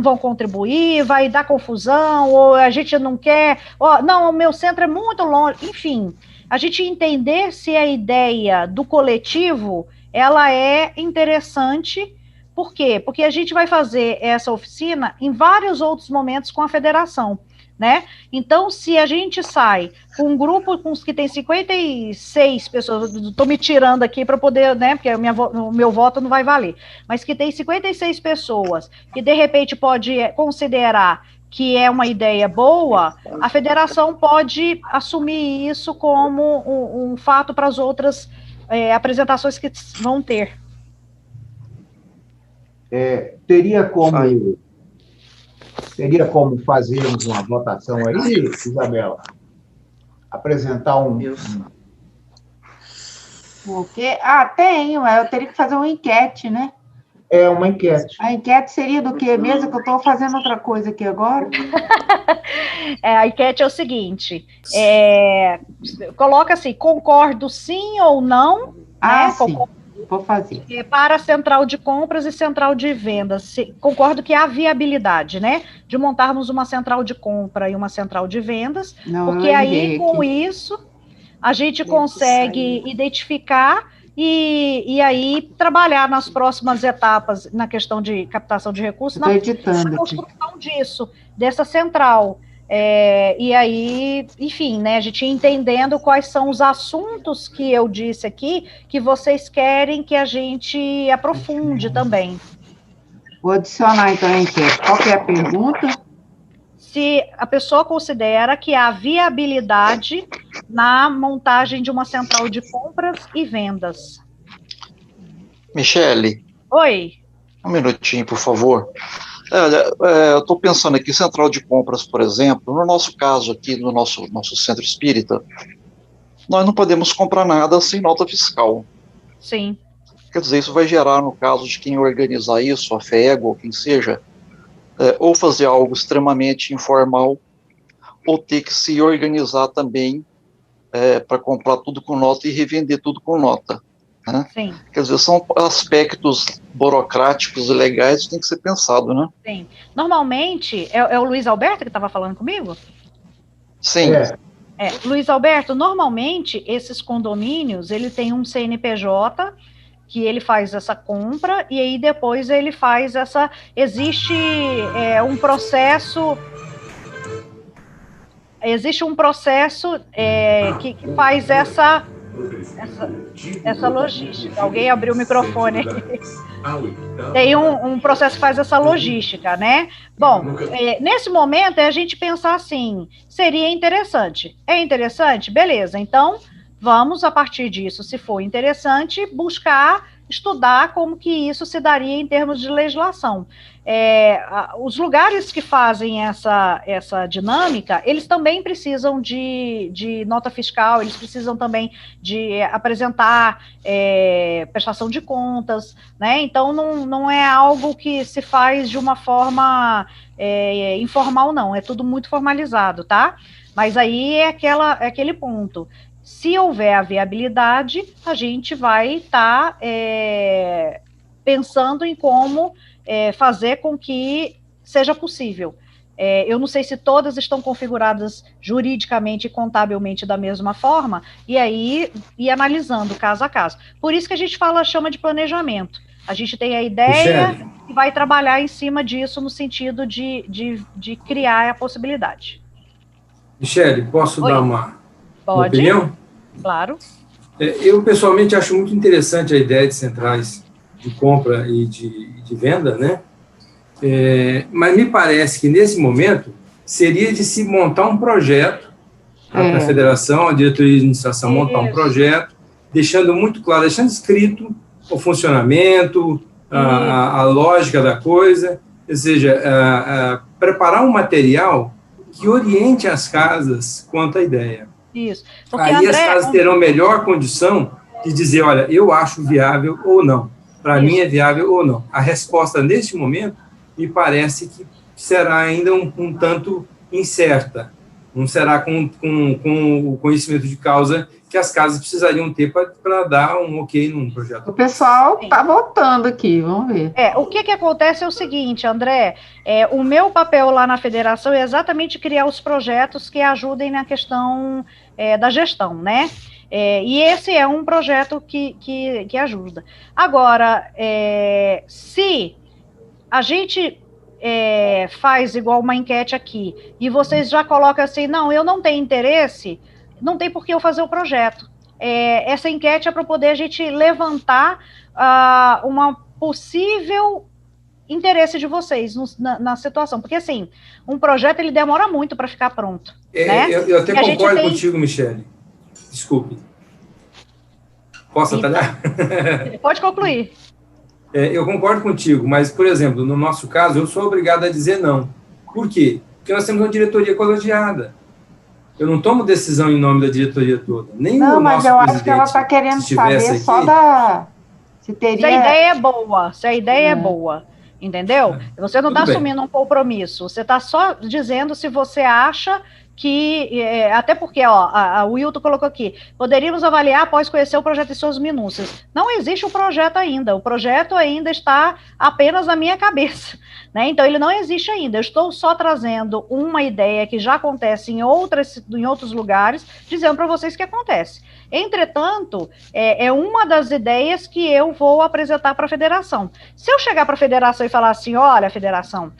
vão contribuir, vai dar confusão, ou a gente não quer, não, o meu centro é muito longe, enfim... A gente entender se a ideia do coletivo, ela é interessante. Por quê? Porque a gente vai fazer essa oficina em vários outros momentos com a federação, né? Então, se a gente sai com um grupo que tem 56 pessoas, estou me tirando aqui para poder, né? Porque o meu voto não vai valer, mas que tem 56 pessoas, que de repente pode considerar que é uma ideia boa, a federação pode assumir isso como um fato para as outras apresentações que vão ter. Teria como fazermos uma votação aí, Isabela? Apresentar um... O quê? Tenho, eu teria que fazer uma enquete, né? Uma enquete. A enquete seria do quê mesmo? Que eu estou fazendo outra coisa aqui agora. A enquete é o seguinte, coloca assim, concordo sim ou não, né? Sim. vou fazer. Para a central de compras e central de vendas, concordo que há viabilidade, né, de montarmos uma central de compra e uma central de vendas, porque aí, com isso, a gente consegue identificar e aí trabalhar nas próximas etapas, na questão de captação de recursos, na construção disso, dessa central. E aí, enfim, né, a gente entendendo quais são os assuntos que eu disse aqui, que vocês querem que a gente aprofunde também. Vou adicionar, então, a enquete. Qual que é a pergunta? Se a pessoa considera que há viabilidade na montagem de uma central de compras e vendas. Michele. Oi. Um minutinho, por favor. Eu estou pensando aqui, central de compras, por exemplo, no nosso caso aqui, no nosso centro espírita, nós não podemos comprar nada sem nota fiscal. Sim. Quer dizer, isso vai gerar, no caso de quem organizar isso, a FEG ou quem seja, ou fazer algo extremamente informal, ou ter que se organizar também para comprar tudo com nota e revender tudo com nota. Né? Sim. Quer dizer, são aspectos burocráticos e legais que tem que ser pensado, né? Sim. Normalmente, é o Luiz Alberto que estava falando comigo? Sim. Luiz Alberto, normalmente, esses condomínios, ele tem um CNPJ que ele faz essa compra, e aí depois ele faz existe um processo que faz essa logística. Alguém abriu o microfone aqui. Tem um processo que faz essa logística, né? Bom, nesse momento é a gente pensar assim, seria interessante. É interessante? Beleza, então vamos, a partir disso, se for interessante, buscar estudar como que isso se daria em termos de legislação. Os lugares que fazem essa dinâmica, eles também precisam de nota fiscal, eles precisam também de apresentar prestação de contas, né? Então, não é algo que se faz de uma forma informal, não, é tudo muito formalizado, tá? Mas aí é aquele ponto. Se houver a viabilidade, a gente vai estar pensando em como fazer com que seja possível. Eu não sei se todas estão configuradas juridicamente e contabilmente da mesma forma, e aí ir analisando caso a caso. Por isso que a gente chama de planejamento. A gente tem a ideia e vai trabalhar em cima disso no sentido de criar a possibilidade. Michele, posso dar uma opinião? Claro. Eu, pessoalmente, acho muito interessante a ideia de centrais de compra e de venda, né? Mas me parece que, nesse momento, seria de se montar um projeto, para a federação, a diretoria de administração montar um projeto, deixando muito claro, deixando escrito o funcionamento, a lógica da coisa, ou seja, preparar um material que oriente as casas quanto à ideia. Isso. Porque, aí André, as casas terão melhor condição de dizer, olha, eu acho viável ou não. Para mim é viável ou não. A resposta, neste momento, me parece que será ainda um tanto incerta. Não será com o conhecimento de causa que as casas precisariam ter para dar um ok num projeto. O pessoal está votando aqui, vamos ver. O que acontece é o seguinte, André, o meu papel lá na federação é exatamente criar os projetos que ajudem na questão da gestão, né? E esse é um projeto que ajuda. Agora, se a gente faz igual uma enquete aqui, e vocês já colocam assim, não, eu não tenho interesse, não tem por que eu fazer o projeto. Essa enquete é para poder a gente levantar uma possível interesse de vocês na situação, porque assim, um projeto ele demora muito para ficar pronto. Né? Eu até concordo contigo, Michele. Desculpe. Posso atalhar? Pode concluir. Eu concordo contigo, mas, por exemplo, no nosso caso, eu sou obrigado a dizer não. Por quê? Porque nós temos uma diretoria colegiada. Eu não tomo decisão em nome da diretoria toda. Nem não, mas eu acho que ela está querendo saber aqui, só se teria... Se a ideia é boa, se a ideia é boa, entendeu? Você não está assumindo um compromisso, você está só dizendo se você acha que, até porque, o Wilton colocou aqui, poderíamos avaliar após conhecer o projeto em suas minúcias. Não existe o projeto ainda está apenas na minha cabeça, né? Então, ele não existe ainda. Eu estou só trazendo uma ideia que já acontece em outros lugares, dizendo para vocês que acontece. Entretanto, é uma das ideias que eu vou apresentar para a federação. Se eu chegar para a federação e falar assim, olha, federação,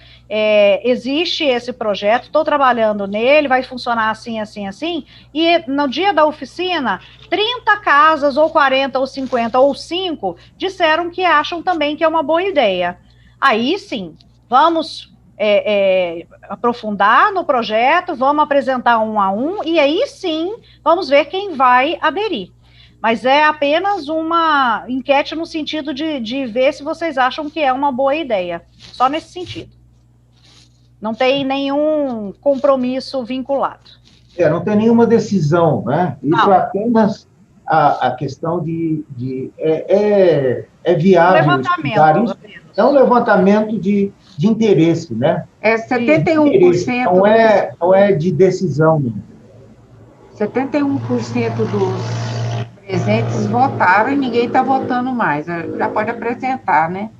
existe esse projeto, estou trabalhando nele, vai funcionar assim, assim, assim, e no dia da oficina, 30 casas, ou 40, ou 50, ou 5, disseram que acham também que é uma boa ideia. Aí sim, vamos aprofundar no projeto, vamos apresentar um a um, e aí sim, vamos ver quem vai aderir. Mas é apenas uma enquete no sentido de ver se vocês acham que é uma boa ideia, só nesse sentido. Não tem nenhum compromisso vinculado. Não tem nenhuma decisão, né? Isso é apenas a questão é viável estudar isso. É um levantamento de interesse, né? 71%. Não é de decisão, não. 71% dos presentes votaram e ninguém está votando mais. Já pode apresentar, né?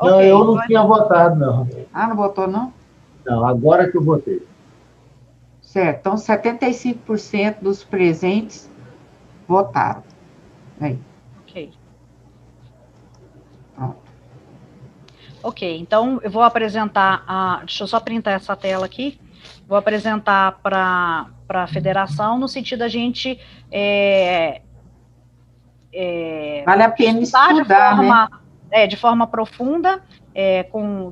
Não, okay, eu não tinha votado, não. Ah, não votou, não? Não, agora que eu votei. Certo, então 75% dos presentes votaram. Aí. Ok. Pronto. Ok, então eu vou apresentar, deixa eu só printar essa tela aqui, vou apresentar para a federação, no sentido da gente vale a pena estudar, de forma profunda,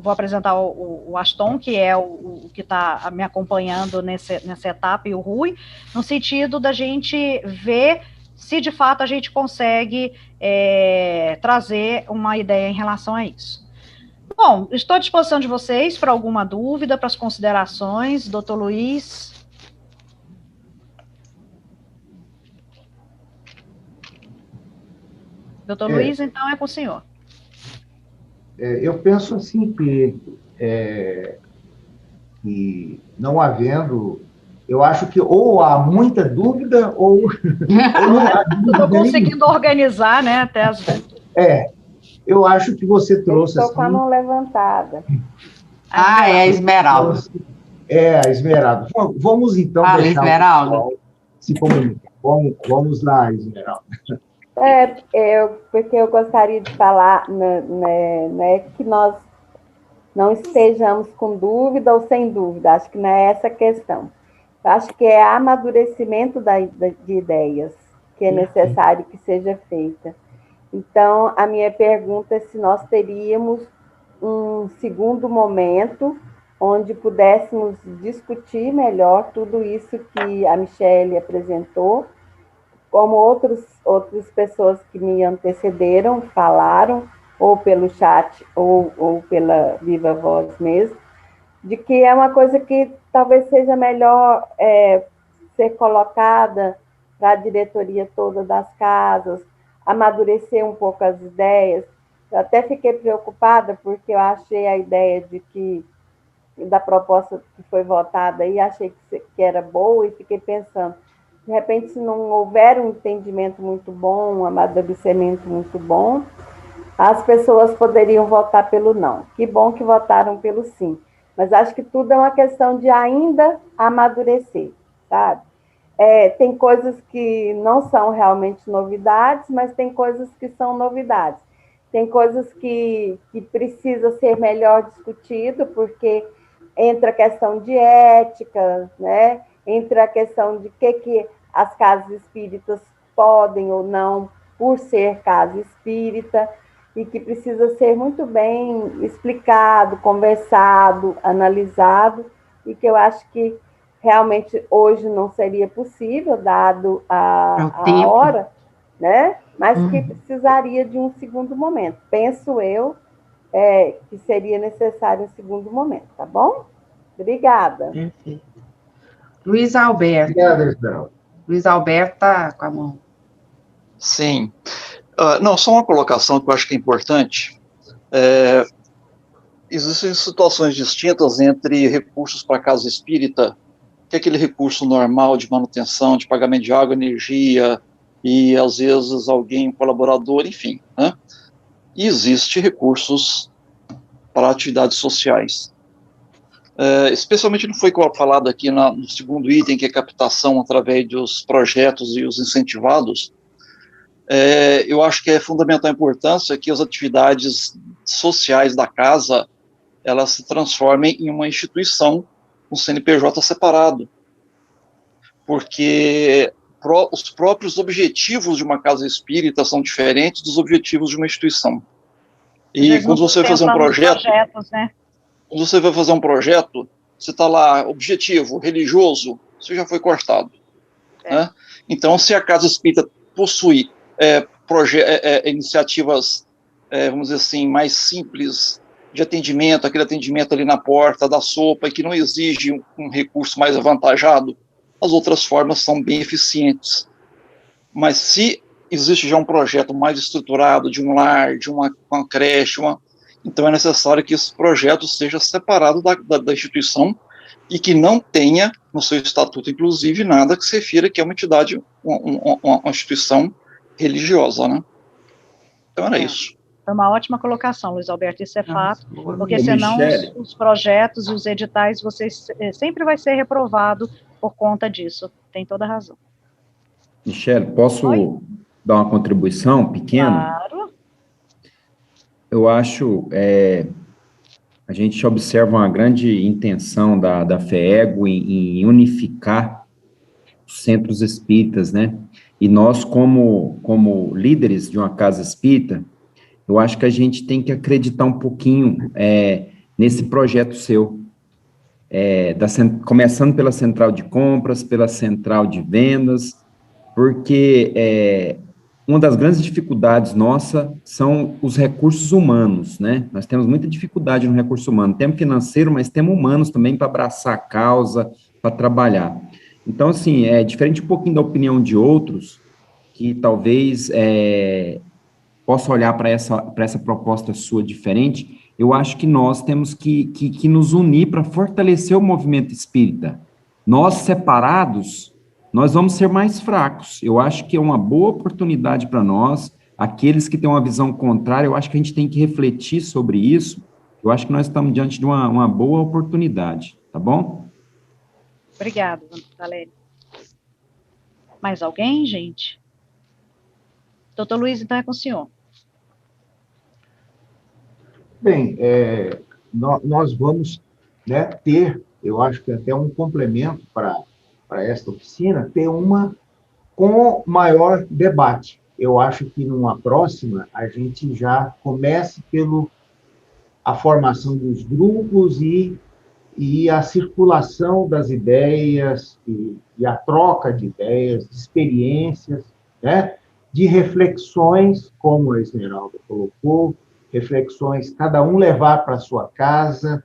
vou apresentar o Aston, que é o que está me acompanhando nessa etapa, e o Rui, no sentido da gente ver se de fato a gente consegue trazer uma ideia em relação a isso. Bom, estou à disposição de vocês para alguma dúvida, para as considerações. Doutor Luiz. Doutor Luiz, então, é com o senhor. Eu penso assim que não havendo, eu acho que ou há muita dúvida ou não há dúvida. Estou conseguindo organizar, né, até as... Eu acho que você trouxe... Estou com a mão levantada. É a Esmeralda. A Esmeralda. Vamos, então, deixar Esmeralda. Se comunicar. Vamos lá, Esmeralda. Porque eu gostaria de falar né, que nós não estejamos com dúvida ou sem dúvida. Acho que não é essa a questão. Eu acho que é amadurecimento de ideias que é necessário que seja feita. Então, a minha pergunta é se nós teríamos um segundo momento onde pudéssemos discutir melhor tudo isso que a Michele apresentou, como outras pessoas que me antecederam falaram, ou pelo chat, ou pela viva voz mesmo, de que é uma coisa que talvez seja melhor ser colocada para a diretoria toda das casas, amadurecer um pouco as ideias. Eu até fiquei preocupada, porque eu achei a ideia da proposta que foi votada aí, achei que era boa, e fiquei pensando, de repente, se não houver um entendimento muito bom, um amadurecimento muito bom, as pessoas poderiam votar pelo não. Que bom que votaram pelo sim. Mas acho que tudo é uma questão de ainda amadurecer, sabe? Tem coisas que não são realmente novidades, mas tem coisas que são novidades. Tem coisas que precisa ser melhor discutido, porque entra a questão de ética, né? Entra a questão de que as casas espíritas podem ou não, por ser casa espírita, e que precisa ser muito bem explicado, conversado, analisado, e que eu acho que realmente hoje não seria possível, dado a hora, né? Mas que precisaria de um segundo momento. Penso eu que seria necessário um segundo momento, tá bom? Obrigada. Perfeito. Luiz Alberto. Obrigado, Esmeralda. Luiz Alberto está com a mão. Sim. Não, só uma colocação que eu acho que é importante. Existem situações distintas entre recursos para casa espírita que é aquele recurso normal de manutenção, de pagamento de água, energia, e às vezes alguém, um colaborador, enfim, né? E existe recursos para atividades sociais. Especialmente não foi falado aqui no segundo item, que é captação através dos projetos e os incentivados. Eu acho que é fundamental a importância que as atividades sociais da casa, elas se transformem em uma instituição, um CNPJ separado, porque os próprios objetivos de uma casa espírita são diferentes dos objetivos de uma instituição. E quando você vai fazer um projeto, né? Quando você vai fazer um projeto, você está lá, objetivo religioso, isso já foi cortado. Né? Então, se a casa espírita possui iniciativas, vamos dizer assim, mais simples de atendimento, aquele atendimento ali na porta da sopa, que não exige um recurso mais avantajado, as outras formas são bem eficientes. Mas se existe já um projeto mais estruturado, de um lar, de uma creche, então é necessário que esse projeto seja separado da instituição e que não tenha no seu estatuto, inclusive, nada que se refira que é uma entidade, uma instituição religiosa, né? Então era isso. Foi uma ótima colocação, Luiz Alberto, isso é fato, porque senão os projetos e os editais, sempre vai ser reprovado por conta disso. Tem toda a razão. Michele, posso dar uma contribuição pequena? Claro. Eu acho, a gente observa uma grande intenção da FEEGO em unificar os centros espíritas, né? E nós, como líderes de uma casa espírita, eu acho que a gente tem que acreditar um pouquinho nesse projeto seu, começando pela central de compras, pela central de vendas, porque uma das grandes dificuldades nossa são os recursos humanos, né? Nós temos muita dificuldade no recurso humano, temos financeiro, mas temos humanos também para abraçar a causa, para trabalhar. Então, assim, é diferente um pouquinho da opinião de outros, que talvez possa olhar para essa proposta sua diferente. Eu acho que nós temos que nos unir para fortalecer o movimento espírita. Nós, separados, nós vamos ser mais fracos. Eu acho que é uma boa oportunidade para nós, aqueles que têm uma visão contrária, eu acho que a gente tem que refletir sobre isso. Eu acho que nós estamos diante de uma boa oportunidade, tá bom? Obrigada, Valéria. Mais alguém, gente? Doutor Luiz, então é com o senhor. Bem, nós vamos, né, ter, eu acho que até um complemento para esta oficina, ter uma com maior debate. Eu acho que numa próxima a gente já comece a formação dos grupos e a circulação das ideias e a troca de ideias, de experiências, né, de reflexões, como a Esmeralda colocou, reflexões, cada um levar para a sua casa,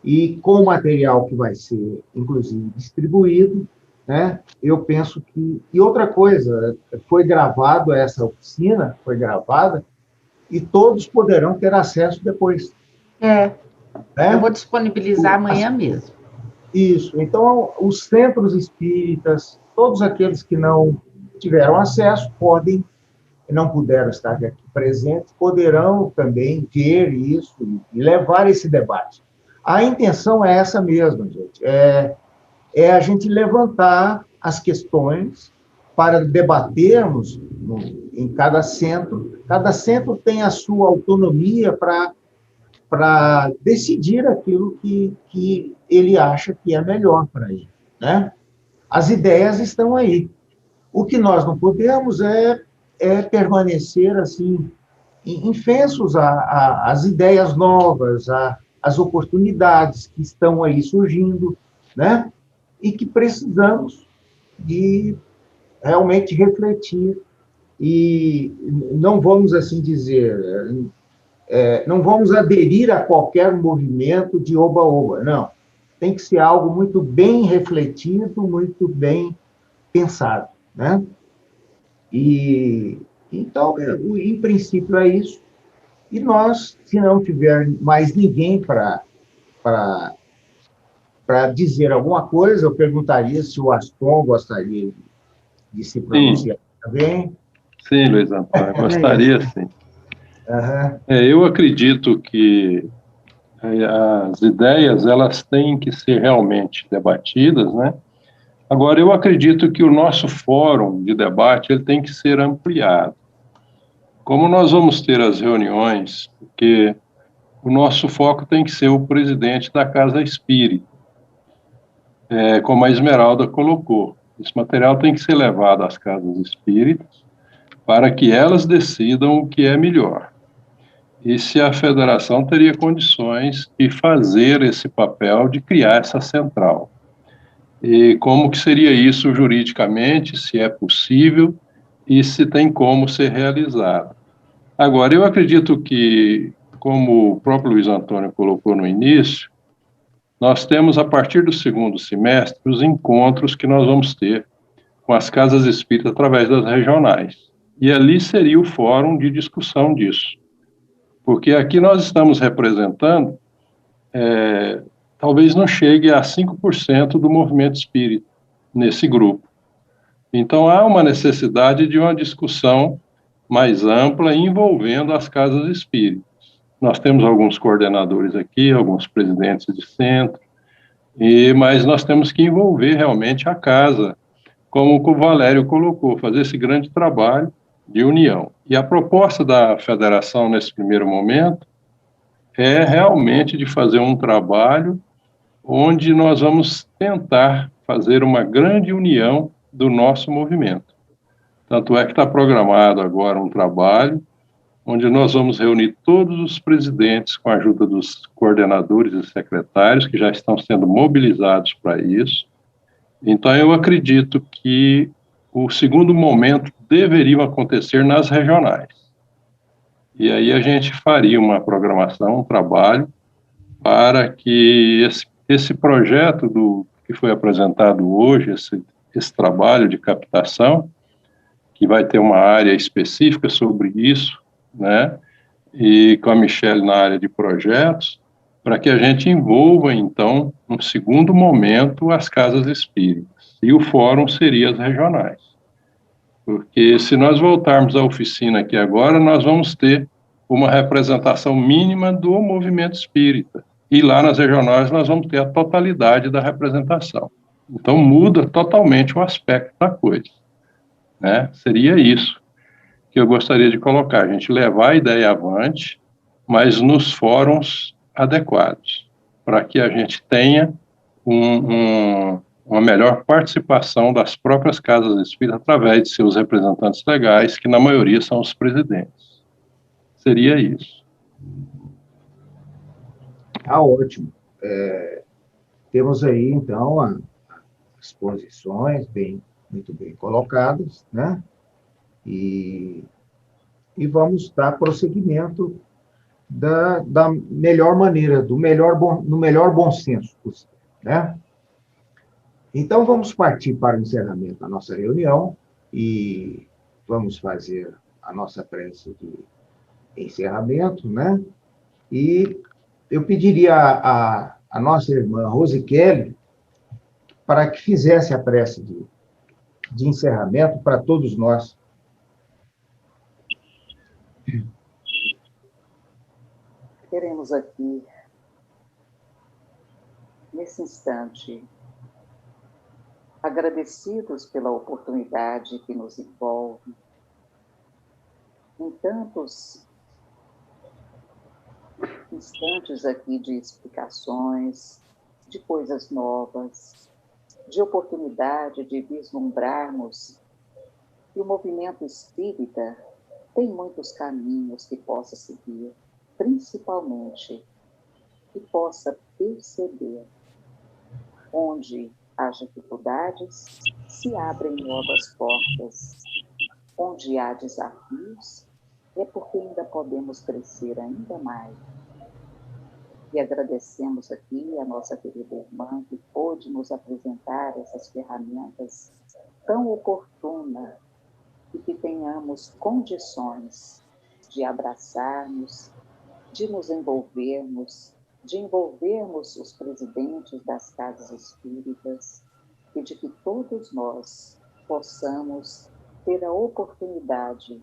e com o material que vai ser, inclusive, distribuído, né, eu penso que... E outra coisa, foi gravado essa oficina, foi gravada, e todos poderão ter acesso depois. Né? Eu vou disponibilizar amanhã mesmo. Isso. Então, os centros espíritas, todos aqueles que não tiveram acesso, não puderam estar aqui presentes, poderão também ver isso e levar esse debate. A intenção é essa mesma, gente, é a gente levantar as questões para debatermos em cada centro. Cada centro tem a sua autonomia para decidir aquilo que ele acha que é melhor para ele, né? As ideias estão aí. O que nós não podemos é permanecer assim infensos às ideias novas, às oportunidades que estão aí surgindo, né? E que precisamos de realmente refletir e não vamos assim dizer, não vamos aderir a qualquer movimento de oba-oba, não. Tem que ser algo muito bem refletido, muito bem pensado, né? E, então, em princípio, é isso. E nós, se não tiver mais ninguém para para dizer alguma coisa, eu perguntaria se o Aston gostaria de se pronunciar também. Sim, Luiz Antônio, gostaria sim. Uhum. Eu acredito que as ideias, elas têm que ser realmente debatidas, né? Agora, eu acredito que o nosso fórum de debate, ele tem que ser ampliado. Como nós vamos ter as reuniões, porque o nosso foco tem que ser o presidente da Casa Espírita, como a Esmeralda colocou. Esse material tem que ser levado às casas espíritas para que elas decidam o que é melhor. E se a federação teria condições de fazer esse papel de criar essa central. E como que seria isso juridicamente, se é possível e se tem como ser realizado. Agora, eu acredito que, como o próprio Luiz Antônio colocou no início, nós temos, a partir do segundo semestre, os encontros que nós vamos ter com as casas espíritas através das regionais. E ali seria o fórum de discussão disso. Porque aqui nós estamos representando, talvez não chegue a 5% do movimento espírita nesse grupo. Então, há uma necessidade de uma discussão mais ampla envolvendo as casas espíritas. Nós temos alguns coordenadores aqui, alguns presidentes de centro, mas nós temos que envolver realmente a casa, como o Valério colocou, fazer esse grande trabalho de união. E a proposta da federação, nesse primeiro momento, é realmente de fazer um trabalho onde nós vamos tentar fazer uma grande união do nosso movimento. Tanto é que está programado agora um trabalho onde nós vamos reunir todos os presidentes com a ajuda dos coordenadores e secretários que já estão sendo mobilizados para isso. Então, eu acredito que o segundo momento deveria acontecer nas regionais. E aí a gente faria uma programação, um trabalho, para que esse projeto que foi apresentado hoje, esse trabalho de captação, que vai ter uma área específica sobre isso, né? E com a Michelle na área de projetos, para que a gente envolva, então, no segundo momento, as casas espíritas. E o fórum seria as regionais. Porque se nós voltarmos à oficina aqui agora, nós vamos ter uma representação mínima do movimento espírita. E lá nas regionais nós vamos ter a totalidade da representação. Então muda totalmente o aspecto da coisa, né? Seria isso que eu gostaria de colocar, a gente levar a ideia avante, mas nos fóruns adequados, para que a gente tenha uma melhor participação das próprias casas espíritas através de seus representantes legais, que na maioria são os presidentes. Seria isso. Ótimo. Temos aí, então, as posições muito bem colocadas, né? E vamos dar prosseguimento da melhor maneira, no melhor bom senso possível, né? Então, vamos partir para o encerramento da nossa reunião e vamos fazer a nossa prece de encerramento, né? E eu pediria a nossa irmã Rose Kelly para que fizesse a prece de encerramento para todos nós. Queremos aqui, nesse instante, agradecidos pela oportunidade que nos envolve, em tantos instantes aqui de explicações, de coisas novas, de oportunidade de vislumbrarmos que o movimento espírita tem muitos caminhos que possa seguir, principalmente que possa perceber onde há dificuldades, se abrem novas portas, onde há desafios, é porque ainda podemos crescer ainda mais. E agradecemos aqui a nossa querida irmã que pôde nos apresentar essas ferramentas tão oportunas e que tenhamos condições de abraçarmos, de nos envolvermos de envolvermos os presidentes das casas espíritas e de que todos nós possamos ter a oportunidade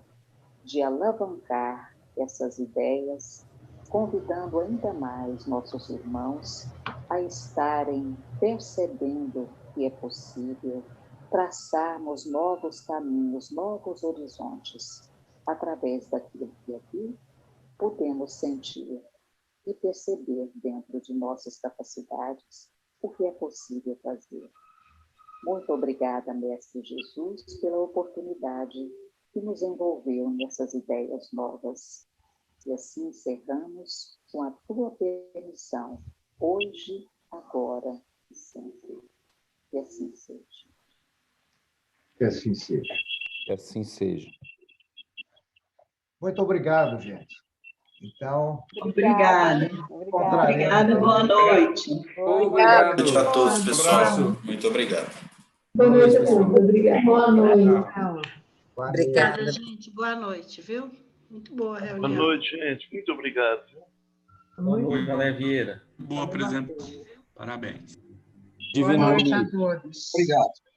de alavancar essas ideias, convidando ainda mais nossos irmãos a estarem percebendo que é possível traçarmos novos caminhos, novos horizontes, através daquilo que aqui podemos sentir e perceber dentro de nossas capacidades o que é possível fazer. Muito obrigada, Mestre Jesus, pela oportunidade que nos envolveu nessas ideias novas. E assim encerramos com a tua permissão, hoje, agora e sempre. Que assim seja. Que assim seja. Que assim seja. Muito obrigado, gente. Então, Obrigada. Obrigada, boa noite. Obrigado. Boa noite a todos, pessoal. Muito obrigado. Boa noite a todos. Obrigada. Boa noite. Obrigada, gente. Boa noite, viu? Muito boa a reunião. Boa noite, gente. Muito obrigado. Boa noite, Valéria Vieira. Boa apresentação. Parabéns. Boa noite a todos. Obrigado.